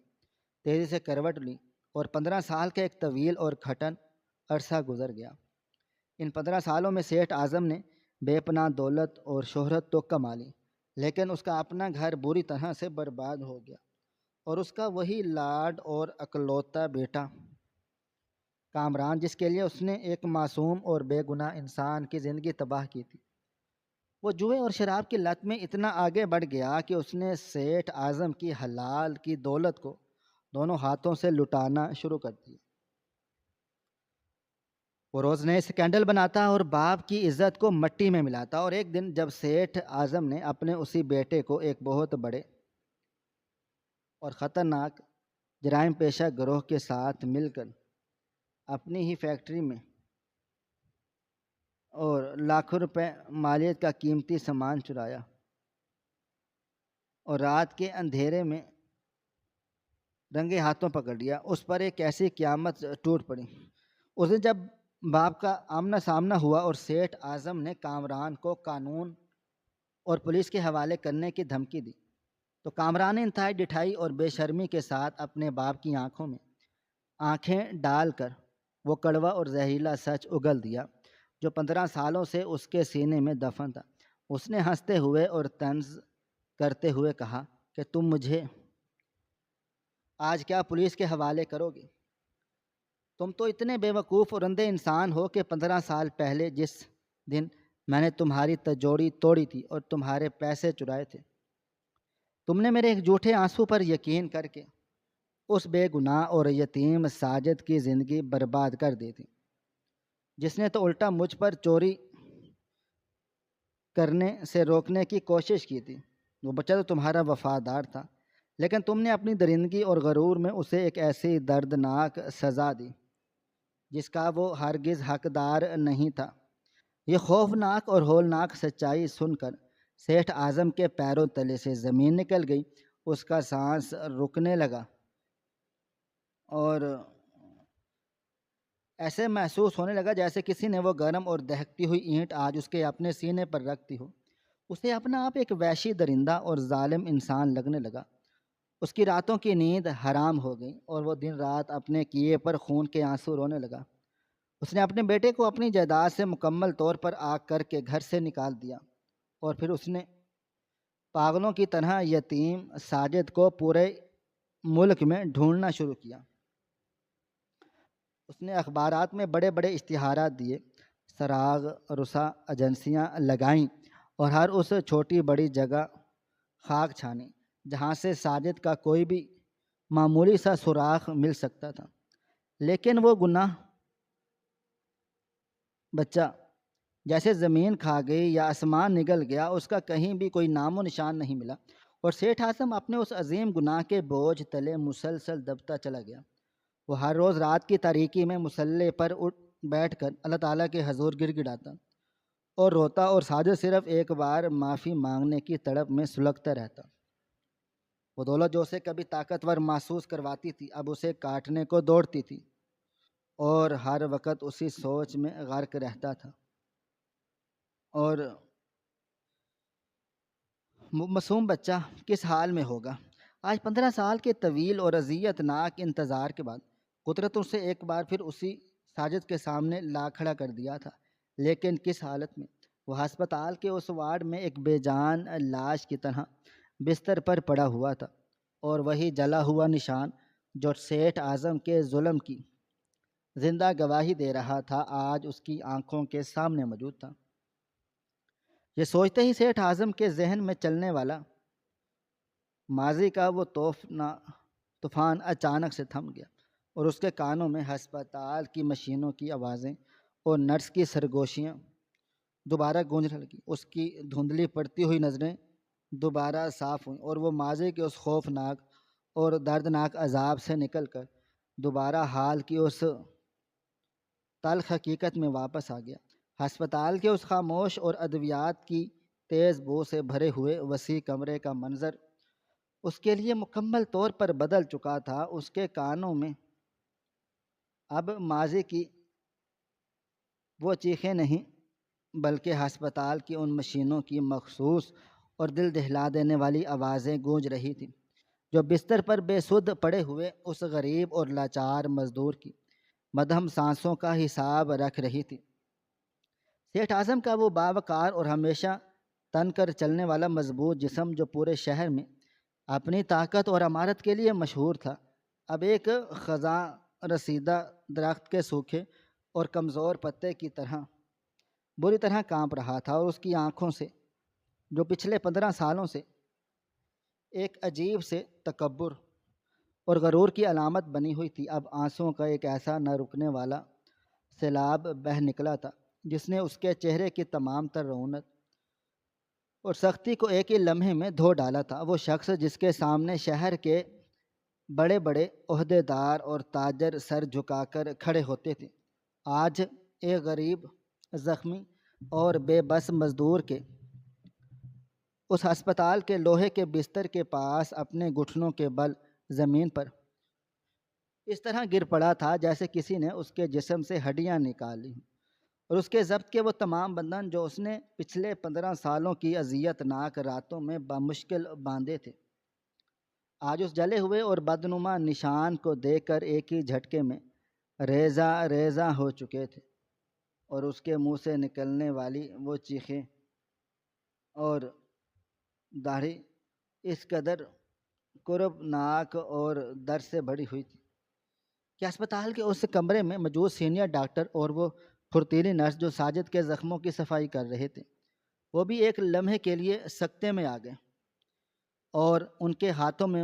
تیزی سے کروٹ لی اور 15 سال کا ایک طویل اور کھٹن عرصہ گزر گیا۔ ان 15 سالوں میں سیٹھ اعظم نے بے پناہ دولت اور شہرت تو کما لی، لیکن اس کا اپنا گھر بری طرح سے برباد ہو گیا، اور اس کا وہی لاڈ اور اکلوتا بیٹا کامران، جس کے لیے اس نے ایک معصوم اور بے گناہ انسان کی زندگی تباہ کی تھی، وہ جوئے اور شراب کی لت میں اتنا آگے بڑھ گیا کہ اس نے سیٹھ اعظم کی حلال کی دولت کو دونوں ہاتھوں سے لٹانا شروع کر دیا۔ وہ روز نئے اسکینڈل بناتا اور باپ کی عزت کو مٹی میں ملاتا، اور ایک دن جب سیٹھ اعظم نے اپنے اسی بیٹے کو ایک بہت بڑے اور خطرناک جرائم پیشہ گروہ کے ساتھ مل کر اپنی ہی فیکٹری میں اور لاکھوں روپے مالیت کا قیمتی سامان چرایا، اور رات کے اندھیرے میں رنگے ہاتھوں پکڑ لیا۔ اس پر ایک ایسی قیامت ٹوٹ پڑی۔ اس دن جب باپ کا آمنا سامنا ہوا اور سیٹھ اعظم نے کامران کو قانون اور پولیس کے حوالے کرنے کی دھمکی دی، تو کامران نے انتہائی ڈٹھائی اور بے شرمی کے ساتھ اپنے باپ کی آنکھوں میں آنکھیں ڈال کر وہ کڑوا اور زہریلا سچ اگل دیا جو 15 سالوں سے اس کے سینے میں دفن تھا۔ اس نے ہنستے ہوئے اور طنز کرتے ہوئے کہا کہ تم مجھے آج کیا پولیس کے حوالے کرو گے؟ تم تو اتنے بے وقوف اور اندھے انسان ہو کہ 15 سال پہلے جس دن میں نے تمہاری تجوڑی توڑی تھی اور تمہارے پیسے چرائے تھے، تم نے میرے ایک جھوٹے آنسو پر یقین کر کے اس بے گناہ اور یتیم ساجد کی زندگی برباد کر دی تھی، جس نے تو الٹا مجھ پر چوری کرنے سے روکنے کی کوشش کی تھی۔ وہ بچہ تو تمہارا وفادار تھا، لیکن تم نے اپنی درندگی اور غرور میں اسے ایک ایسی دردناک سزا دی جس کا وہ ہرگز حقدار نہیں تھا۔ یہ خوفناک اور ہولناک سچائی سن کر سیٹھ اعظم کے پیروں تلے سے زمین نکل گئی۔ اس کا سانس رکنے لگا اور ایسے محسوس ہونے لگا جیسے کسی نے وہ گرم اور دہکتی ہوئی اینٹ آج اس کے اپنے سینے پر رکھتی ہو۔ اسے اپنا آپ ایک وحشی درندہ اور ظالم انسان لگنے لگا۔ اس کی راتوں کی نیند حرام ہو گئی اور وہ دن رات اپنے کیے پر خون کے آنسو رونے لگا۔ اس نے اپنے بیٹے کو اپنی جائیداد سے مکمل طور پر آگ کر کے گھر سے نکال دیا، اور پھر اس نے پاگلوں کی طرح یتیم ساجد کو پورے ملک میں ڈھونڈنا شروع کیا۔ اس نے اخبارات میں بڑے بڑے اشتہارات دیے، سراغ رسا ایجنسیاں لگائیں اور ہر اس چھوٹی بڑی جگہ خاک چھانی جہاں سے ساجد کا کوئی بھی معمولی سا سراغ مل سکتا تھا۔ لیکن وہ گناہ بچہ جیسے زمین کھا گئی یا آسمان نگل گیا، اس کا کہیں بھی کوئی نام و نشان نہیں ملا، اور سیٹھ اعظم اپنے اس عظیم گناہ کے بوجھ تلے مسلسل دبتا چلا گیا۔ وہ ہر روز رات کی تاریکی میں مصلے پر اٹھ بیٹھ کر اللہ تعالیٰ کے حضور گر گڑاتا اور روتا، اور ساجد صرف ایک بار معافی مانگنے کی تڑپ میں سلگتا رہتا۔ وہ دولت جو اسے کبھی طاقتور محسوس کرواتی تھی اب اسے کاٹنے کو دوڑتی تھی، اور ہر وقت اسی سوچ میں غرق رہتا تھا۔ اور معصوم بچہ کس حال میں ہوگا؟ آج 15 سال کے طویل اور اذیت ناک انتظار کے بعد قدرت اسے ایک بار پھر اسی ساجد کے سامنے لا کھڑا کر دیا تھا، لیکن کس حالت میں؟ وہ ہسپتال کے اس وارڈ میں ایک بے جان لاش کی طرح بستر پر پڑا ہوا تھا، اور وہی جلا ہوا نشان جو سیٹھ اعظم کے ظلم کی زندہ گواہی دے رہا تھا آج اس کی آنکھوں کے سامنے موجود تھا۔ یہ سوچتے ہی سیٹھ اعظم کے ذہن میں چلنے والا ماضی کا وہ طوفان اچانک سے تھم گیا، اور اس کے کانوں میں ہسپتال کی مشینوں کی آوازیں اور نرس کی سرگوشیاں دوبارہ گونجنے لگیں۔ اس کی دھندلی پڑتی ہوئی نظریں دوبارہ صاف ہوئیں، اور وہ ماضی کے اس خوفناک اور دردناک عذاب سے نکل کر دوبارہ حال کی اس تلخ حقیقت میں واپس آ گیا۔ ہسپتال کے اس خاموش اور ادویات کی تیز بو سے بھرے ہوئے وسیع کمرے کا منظر اس کے لیے مکمل طور پر بدل چکا تھا۔ اس کے کانوں میں اب ماضی کی وہ چیخیں نہیں، بلکہ ہسپتال کی ان مشینوں کی مخصوص اور دل دہلا دینے والی آوازیں گونج رہی تھیں جو بستر پر بے سدھ پڑے ہوئے اس غریب اور لاچار مزدور کی مدھم سانسوں کا حساب رکھ رہی تھی۔ سیٹھ اعظم کا وہ باوقار اور ہمیشہ تن کر چلنے والا مضبوط جسم جو پورے شہر میں اپنی طاقت اور امارت کے لیے مشہور تھا، اب ایک خزاں رسیدہ درخت کے سوکھے اور کمزور پتے کی طرح بری طرح کانپ رہا تھا، اور اس کی آنکھوں سے جو پچھلے 15 سالوں سے ایک عجیب سے تکبر اور غرور کی علامت بنی ہوئی تھی، اب آنسوؤں کا ایک ایسا نہ رکنے والا سیلاب بہہ نکلا تھا جس نے اس کے چہرے کی تمام تر رونق اور سختی کو ایک ہی لمحے میں دھو ڈالا تھا۔ وہ شخص جس کے سامنے شہر کے بڑے بڑے عہدے دار اور تاجر سر جھکا کر کھڑے ہوتے تھے، آج ایک غریب زخمی اور بے بس مزدور کے اس ہسپتال کے لوہے کے بستر کے پاس اپنے گھٹنوں کے بل زمین پر اس طرح گر پڑا تھا جیسے کسی نے اس کے جسم سے ہڈیاں نکال لی، اور اس کے ضبط کے وہ تمام بندھن جو اس نے پچھلے 15 سالوں کی اذیت ناک راتوں میں بمشکل باندھے تھے، آج اس جلے ہوئے اور بدنما نشان کو دیکھ کر ایک ہی جھٹکے میں ریزہ ریزہ ہو چکے تھے، اور اس کے منہ سے نکلنے والی وہ چیخیں اور داڑھی اس قدر قرب ناک اور درد سے بھری ہوئی تھی کہ اسپتال کے اس کمرے میں موجود سینئر ڈاکٹر اور وہ پھرتیلی نرس جو ساجد کے زخموں کی صفائی کر رہے تھے، وہ بھی ایک لمحے کے لیے سکتے میں آ گئے، اور ان کے ہاتھوں میں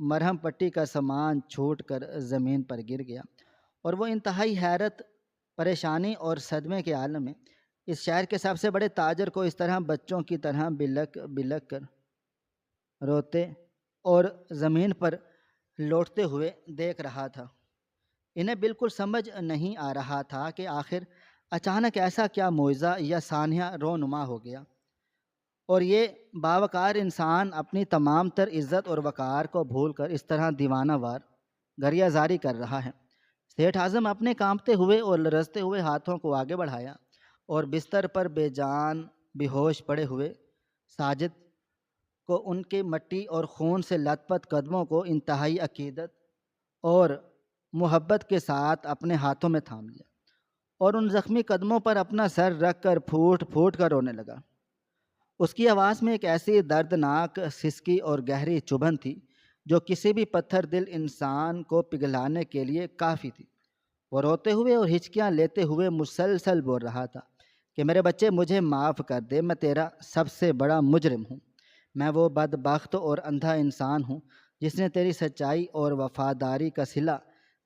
مرہم پٹی کا سامان چھوٹ کر زمین پر گر گیا، اور وہ انتہائی حیرت، پریشانی اور صدمے کے عالم میں اس شہر کے سب سے بڑے تاجر کو اس طرح بچوں کی طرح بلک بلک کر روتے اور زمین پر لوٹتے ہوئے دیکھ رہا تھا۔ انہیں بالکل سمجھ نہیں آ رہا تھا کہ آخر اچانک ایسا کیا معجزہ یا سانحہ رونما ہو گیا، اور یہ باوقار انسان اپنی تمام تر عزت اور وقار کو بھول کر اس طرح دیوانہ وار گریہ زاری کر رہا ہے۔ سیٹھ اعظم اپنے کانپتے ہوئے اور لرزتے ہوئے ہاتھوں کو آگے بڑھایا اور بستر پر بے جان بے ہوش پڑے ہوئے ساجد کو ان کے مٹی اور خون سے لت پت قدموں کو انتہائی عقیدت اور محبت کے ساتھ اپنے ہاتھوں میں تھام لیا، اور ان زخمی قدموں پر اپنا سر رکھ کر پھوٹ پھوٹ کر رونے لگا۔ اس کی آواز میں ایک ایسی دردناک سسکی اور گہری چبھن تھی جو کسی بھی پتھر دل انسان کو پگھلانے کے لیے کافی تھی۔ وہ روتے ہوئے اور ہچکیاں لیتے ہوئے مسلسل بول رہا تھا کہ میرے بچے، مجھے معاف کر دے، میں تیرا سب سے بڑا مجرم ہوں۔ میں وہ بدبخت اور اندھا انسان ہوں جس نے تیری سچائی اور وفاداری کا صلہ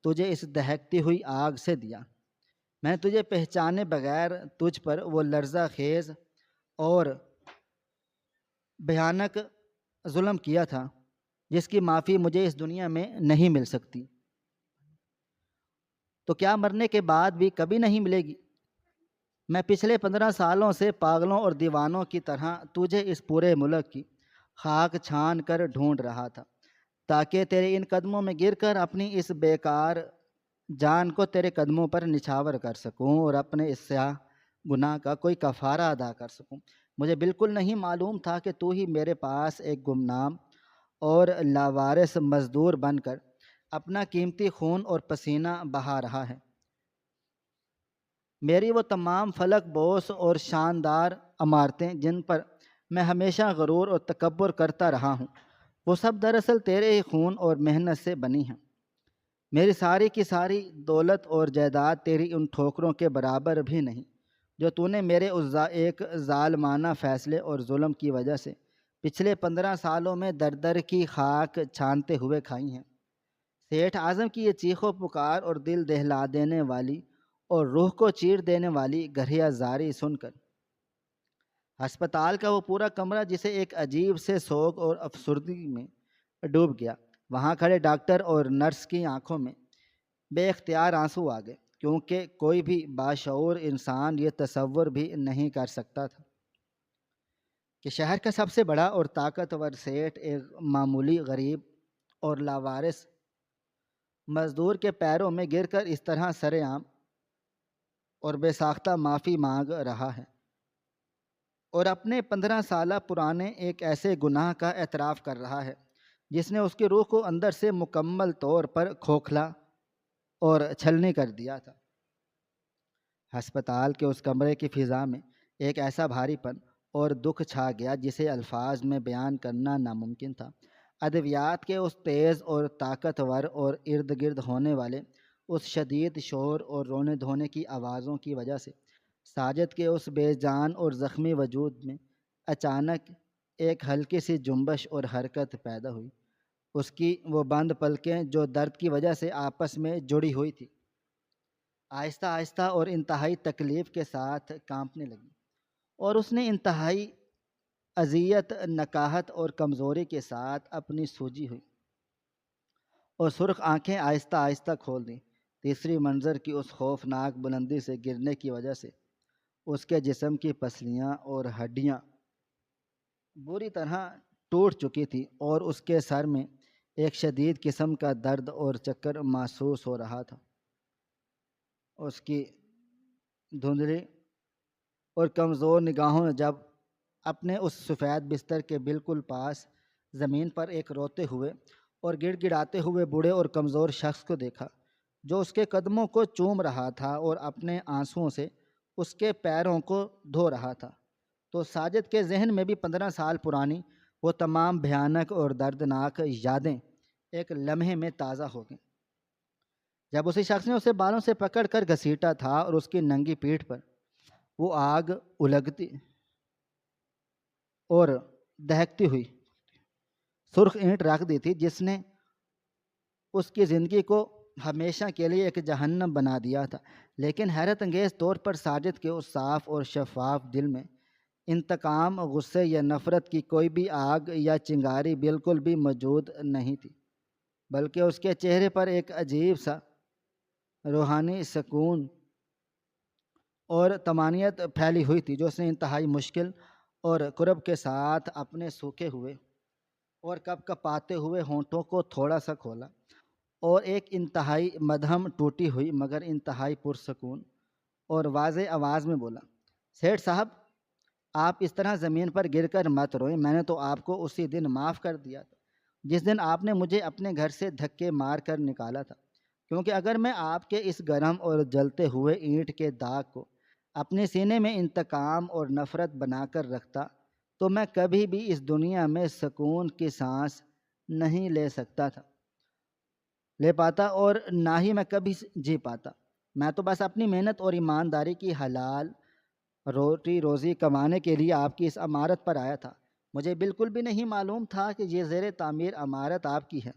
تجھے اس دہکتی ہوئی آگ سے دیا۔ میں نے تجھے پہچانے بغیر تجھ پر وہ لرزہ خیز اور بھیانک ظلم کیا تھا جس کی معافی مجھے اس دنیا میں نہیں مل سکتی، تو کیا مرنے کے بعد بھی کبھی نہیں ملے گی؟ میں پچھلے 15 سالوں سے پاگلوں اور دیوانوں کی طرح تجھے اس پورے ملک کی خاک چھان کر ڈھونڈ رہا تھا، تاکہ تیرے ان قدموں میں گر کر اپنی اس بیکار جان کو تیرے قدموں پر نچھاور کر سکوں اور اپنے اس سیاہ گناہ کا کوئی کفارہ ادا کر سکوں۔ مجھے بالکل نہیں معلوم تھا کہ تو ہی میرے پاس ایک گمنام اور لاوارث مزدور بن کر اپنا قیمتی خون اور پسینہ بہا رہا ہے۔ میری وہ تمام فلک بوس اور شاندار عمارتیں جن پر میں ہمیشہ غرور اور تکبر کرتا رہا ہوں، وہ سب دراصل تیرے ہی خون اور محنت سے بنی ہیں۔ میری ساری کی ساری دولت اور جائیداد تیری ان ٹھوکروں کے برابر بھی نہیں جو تو نے میرے اس ایک ظالمانہ فیصلے اور ظلم کی وجہ سے پچھلے 15 سالوں میں در در کی خاک چھانتے ہوئے کھائی ہیں۔ سیٹھ اعظم کی یہ چیخ و پکار اور دل دہلا دینے والی اور روح کو چیر دینے والی گریہ زاری سن کر ہسپتال کا وہ پورا کمرہ، جسے ایک عجیب سے سوگ اور افسردگی میں ڈوب گیا، وہاں کھڑے ڈاکٹر اور نرس کی آنکھوں میں بے اختیار آنسو آ گئے، کیونکہ کوئی بھی باشعور انسان یہ تصور بھی نہیں کر سکتا تھا کہ شہر کا سب سے بڑا اور طاقتور سیٹھ ایک معمولی غریب اور لاوارث مزدور کے پیروں میں گر کر اس طرح سر عام اور بے ساختہ معافی مانگ رہا ہے، اور اپنے 15 سالہ پرانے ایک ایسے گناہ کا اعتراف کر رہا ہے جس نے اس کی روح کو اندر سے مکمل طور پر کھوکھلا اور چھلنی کر دیا تھا۔ ہسپتال کے اس کمرے کی فضا میں ایک ایسا بھاری پن اور دکھ چھا گیا جسے الفاظ میں بیان کرنا ناممکن تھا۔ ادویات کے اس تیز اور طاقتور اور ارد گرد ہونے والے اس شدید شور اور رونے دھونے کی آوازوں کی وجہ سے ساجد کے اس بے جان اور زخمی وجود میں اچانک ایک ہلکی سی جنبش اور حرکت پیدا ہوئی۔ اس کی وہ بند پلکیں جو درد کی وجہ سے آپس میں جڑی ہوئی تھی، آہستہ آہستہ اور انتہائی تکلیف کے ساتھ کانپنے لگیں، اور اس نے انتہائی اذیت، نکاہت اور کمزوری کے ساتھ اپنی سوجی ہوئی اور سرخ آنکھیں آہستہ آہستہ کھول دیں۔ تیسری منزل کی اس خوفناک بلندی سے گرنے کی وجہ سے اس کے جسم کی پسلیاں اور ہڈیاں بری طرح ٹوٹ چکی تھی اور اس کے سر میں ایک شدید قسم کا درد اور چکر محسوس ہو رہا تھا۔ اس کی دھندلی اور کمزور نگاہوں نے جب اپنے اس سفید بستر کے بالکل پاس زمین پر ایک روتے ہوئے اور گڑ گڑاتے ہوئے بوڑھے اور کمزور شخص کو دیکھا جو اس کے قدموں کو چوم رہا تھا اور اپنے آنسوؤں سے اس کے پیروں کو دھو رہا تھا، تو ساجد کے ذہن میں بھی 15 سال پرانی وہ تمام بھیانک اور دردناک یادیں ایک لمحے میں تازہ ہو گئیں۔ جب اسی شخص نے اسے بالوں سے پکڑ کر گھسیٹا تھا اور اس کی ننگی پیٹھ پر وہ آگ الگتی اور دہکتی ہوئی سرخ اینٹ رکھ دی تھی جس نے اس کی زندگی کو ہمیشہ کے لیے ایک جہنم بنا دیا تھا، لیکن حیرت انگیز طور پر ساجد کے اس صاف اور شفاف دل میں انتقام، غصے یا نفرت کی کوئی بھی آگ یا چنگاری بالکل بھی موجود نہیں تھی، بلکہ اس کے چہرے پر ایک عجیب سا روحانی سکون اور طمانینت پھیلی ہوئی تھی جو اس نے انتہائی مشکل اور قرب کے ساتھ اپنے سوکھے ہوئے اور کپ کپاتے ہوئے ہونٹوں کو تھوڑا سا کھولا اور ایک انتہائی مدھم ٹوٹی ہوئی مگر انتہائی پرسکون اور واضح آواز میں بولا، سیٹھ صاحب، آپ اس طرح زمین پر گر کر مت روئیں، میں نے تو آپ کو اسی دن معاف کر دیا تھا جس دن آپ نے مجھے اپنے گھر سے دھکے مار کر نکالا تھا، کیونکہ اگر میں آپ کے اس گرم اور جلتے ہوئے اینٹ کے داغ کو اپنے سینے میں انتقام اور نفرت بنا کر رکھتا تو میں کبھی بھی اس دنیا میں سکون کی سانس نہیں لے سکتا تھا، لے پاتا، اور نہ ہی میں کبھی جی پاتا۔ میں تو بس اپنی محنت اور ایمانداری کی حلال روٹی روزی کمانے کے لیے آپ کی اس عمارت پر آیا تھا، مجھے بالکل بھی نہیں معلوم تھا کہ یہ زیر تعمیر عمارت آپ کی ہے،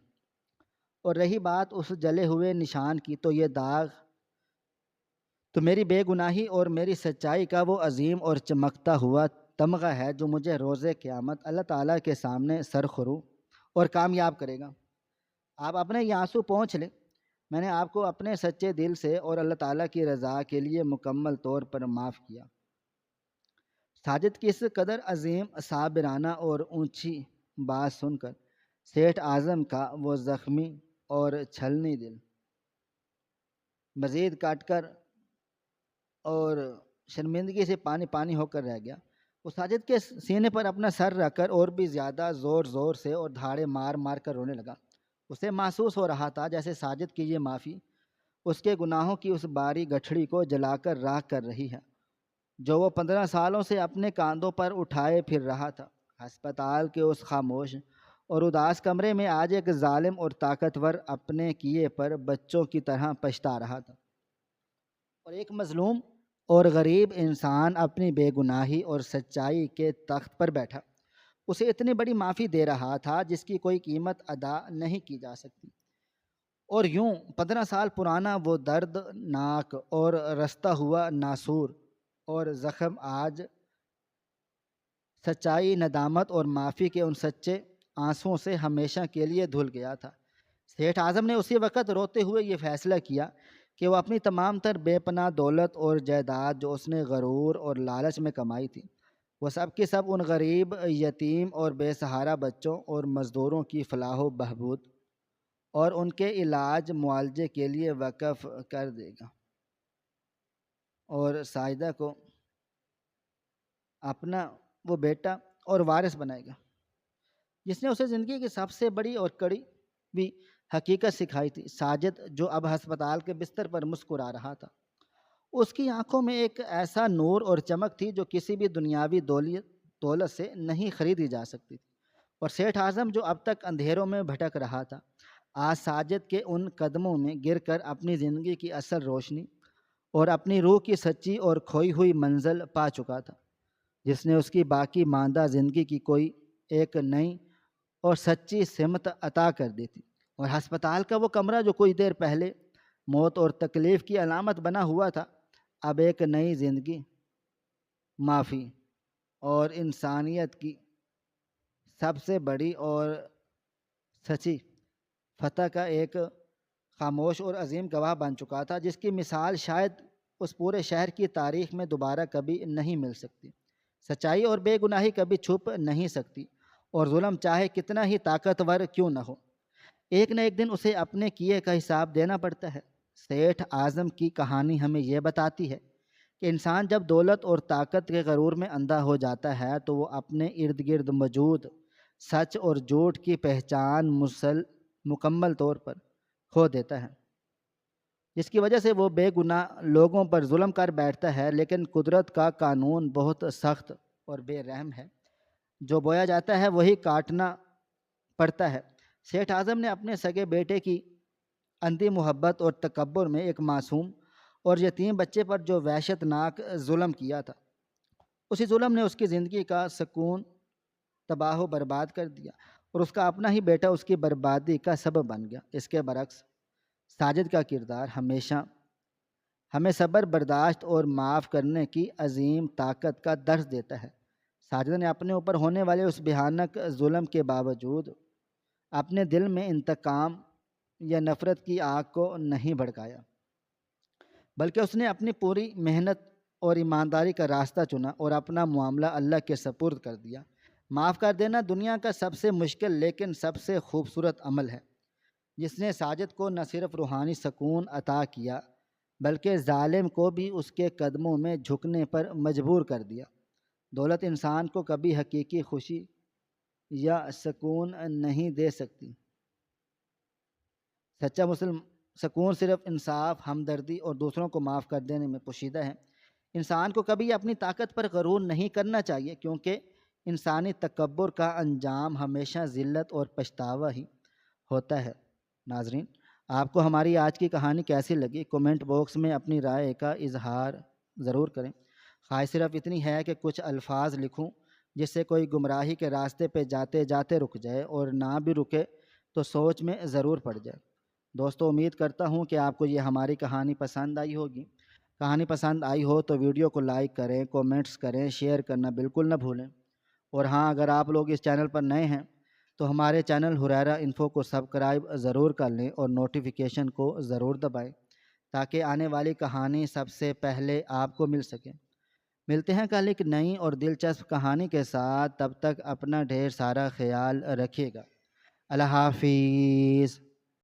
اور رہی بات اس جلے ہوئے نشان کی، تو یہ داغ تو میری بے گناہی اور میری سچائی کا وہ عظیم اور چمکتا ہوا تمغہ ہے جو مجھے روز قیامت اللہ تعالیٰ کے سامنے سرخرو اور کامیاب کرے گا۔ آپ اپنے یہ آنسو پہنچ لیں، میں نے آپ کو اپنے سچے دل سے اور اللہ تعالیٰ کی رضا کے لیے مکمل طور پر معاف کیا۔ ساجد کی اس قدر عظیم، صابرانہ اور اونچی بات سن کر سیٹھ اعظم کا وہ زخمی اور چھلنی دل مزید کاٹ کر اور شرمندگی سے پانی پانی ہو کر رہ گیا۔ وہ ساجد کے سینے پر اپنا سر رکھ کر اور بھی زیادہ زور زور سے اور دھاڑے مار مار کر رونے لگا۔ اسے محسوس ہو رہا تھا جیسے ساجد کی یہ معافی اس کے گناہوں کی اس باری گٹھڑی کو جلا کر راکھ کر رہی ہے جو وہ 15 سالوں سے اپنے کاندھوں پر اٹھائے پھر رہا تھا۔ ہسپتال کے اس خاموش اور اداس کمرے میں آج ایک ظالم اور طاقتور اپنے کیے پر بچوں کی طرح پچھتا رہا تھا، اور ایک مظلوم اور غریب انسان اپنی بے گناہی اور سچائی کے تخت پر بیٹھا اسے اتنی بڑی معافی دے رہا تھا جس کی کوئی قیمت ادا نہیں کی جا سکتی، اور یوں 15 سال پرانا وہ دردناک اور رستا ہوا ناسور اور زخم آج سچائی، ندامت اور معافی کے ان سچے آنسوؤں سے ہمیشہ کے لیے دھل گیا تھا۔ سیٹھ اعظم نے اسی وقت روتے ہوئے یہ فیصلہ کیا کہ وہ اپنی تمام تر بے پناہ دولت اور جائیداد جو اس نے غرور اور لالچ میں کمائی تھی، وہ سب کی سب ان غریب، یتیم اور بے سہارا بچوں اور مزدوروں کی فلاح و بہبود اور ان کے علاج معالجے کے لیے وقف کر دے گا، اور ساجدہ کو اپنا وہ بیٹا اور وارث بنائے گا جس نے اسے زندگی کی سب سے بڑی اور کڑی بھی حقیقت سکھائی تھی۔ ساجد جو اب ہسپتال کے بستر پر مسکرا رہا تھا، اس کی آنکھوں میں ایک ایسا نور اور چمک تھی جو کسی بھی دنیاوی دولت سے نہیں خریدی جا سکتی تھی، اور سیٹھ اعظم جو اب تک اندھیروں میں بھٹک رہا تھا آج ساجد کے ان قدموں میں گر کر اپنی زندگی کی اصل روشنی اور اپنی روح کی سچی اور کھوئی ہوئی منزل پا چکا تھا جس نے اس کی باقی ماندہ زندگی کی کوئی ایک نئی اور سچی سمت عطا کر دی تھی، اور ہسپتال کا وہ کمرہ جو کچھ دیر پہلے موت اور تکلیف کی علامت بنا ہوا تھا اب ایک نئی زندگی، معافی اور انسانیت کی سب سے بڑی اور سچی فتح کا ایک خاموش اور عظیم گواہ بن چکا تھا جس کی مثال شاید اس پورے شہر کی تاریخ میں دوبارہ کبھی نہیں مل سکتی۔ سچائی اور بے گناہی کبھی چھپ نہیں سکتی، اور ظلم چاہے کتنا ہی طاقتور کیوں نہ ہو، ایک نہ ایک دن اسے اپنے کیے کا حساب دینا پڑتا ہے۔ سیٹھ اعظم کی کہانی ہمیں یہ بتاتی ہے کہ انسان جب دولت اور طاقت کے غرور میں اندھا ہو جاتا ہے تو وہ اپنے ارد گرد موجود سچ اور جھوٹ کی پہچان مکمل طور پر کھو دیتا ہے، جس کی وجہ سے وہ بے گناہ لوگوں پر ظلم کر بیٹھتا ہے۔ لیکن قدرت کا قانون بہت سخت اور بے رحم ہے، جو بویا جاتا ہے وہی کاٹنا پڑتا ہے۔ سیٹھ اعظم نے اپنے سگے بیٹے کی اندھی محبت اور تکبر میں ایک معصوم اور یتیم بچے پر جو وحشت ناک ظلم کیا تھا، اسی ظلم نے اس کی زندگی کا سکون تباہ و برباد کر دیا، اور اس کا اپنا ہی بیٹا اس کی بربادی کا سبب بن گیا۔ اس کے برعکس ساجد کا کردار ہمیشہ ہمیں صبر، برداشت اور معاف کرنے کی عظیم طاقت کا درس دیتا ہے۔ ساجد نے اپنے اوپر ہونے والے اس بھیانک ظلم کے باوجود اپنے دل میں انتقام یا نفرت کی آگ کو نہیں بھڑکایا، بلکہ اس نے اپنی پوری محنت اور ایمانداری کا راستہ چنا اور اپنا معاملہ اللہ کے سپرد کر دیا۔ معاف کر دینا دنیا کا سب سے مشکل لیکن سب سے خوبصورت عمل ہے، جس نے ساجد کو نہ صرف روحانی سکون عطا کیا بلکہ ظالم کو بھی اس کے قدموں میں جھکنے پر مجبور کر دیا۔ دولت انسان کو کبھی حقیقی خوشی یا سکون نہیں دے سکتی۔ سچا مسلم سکون صرف انصاف، ہمدردی اور دوسروں کو معاف کر دینے میں پوشیدہ ہے۔ انسان کو کبھی اپنی طاقت پر غرور نہیں کرنا چاہیے، کیونکہ انسانی تکبر کا انجام ہمیشہ ذلت اور پچھتاوا ہی ہوتا ہے۔ ناظرین، آپ کو ہماری آج کی کہانی کیسی لگی؟ کومنٹ باکس میں اپنی رائے کا اظہار ضرور کریں۔ خواہش صرف اتنی ہے کہ کچھ الفاظ لکھوں جس سے کوئی گمراہی کے راستے پہ جاتے جاتے رک جائے، اور نہ بھی رکے تو سوچ میں ضرور پڑ جائے۔ دوستو، امید کرتا ہوں کہ آپ کو یہ ہماری کہانی پسند آئی ہوگی۔ کہانی پسند آئی ہو تو ویڈیو کو لائک کریں، کومنٹس کریں، شیئر کرنا بالکل نہ بھولیں۔ اور ہاں، اگر آپ لوگ اس چینل پر نئے ہیں تو ہمارے چینل ہریرہ انفو کو سبسکرائب ضرور کر لیں اور نوٹیفیکیشن کو ضرور دبائیں، تاکہ آنے والی کہانی سب سے پہلے آپ کو مل سکے۔ ملتے ہیں کل ایک نئی اور دلچسپ کہانی کے ساتھ، تب تک اپنا ڈھیر سارا خیال رکھیے گا۔ اللہ حافظ۔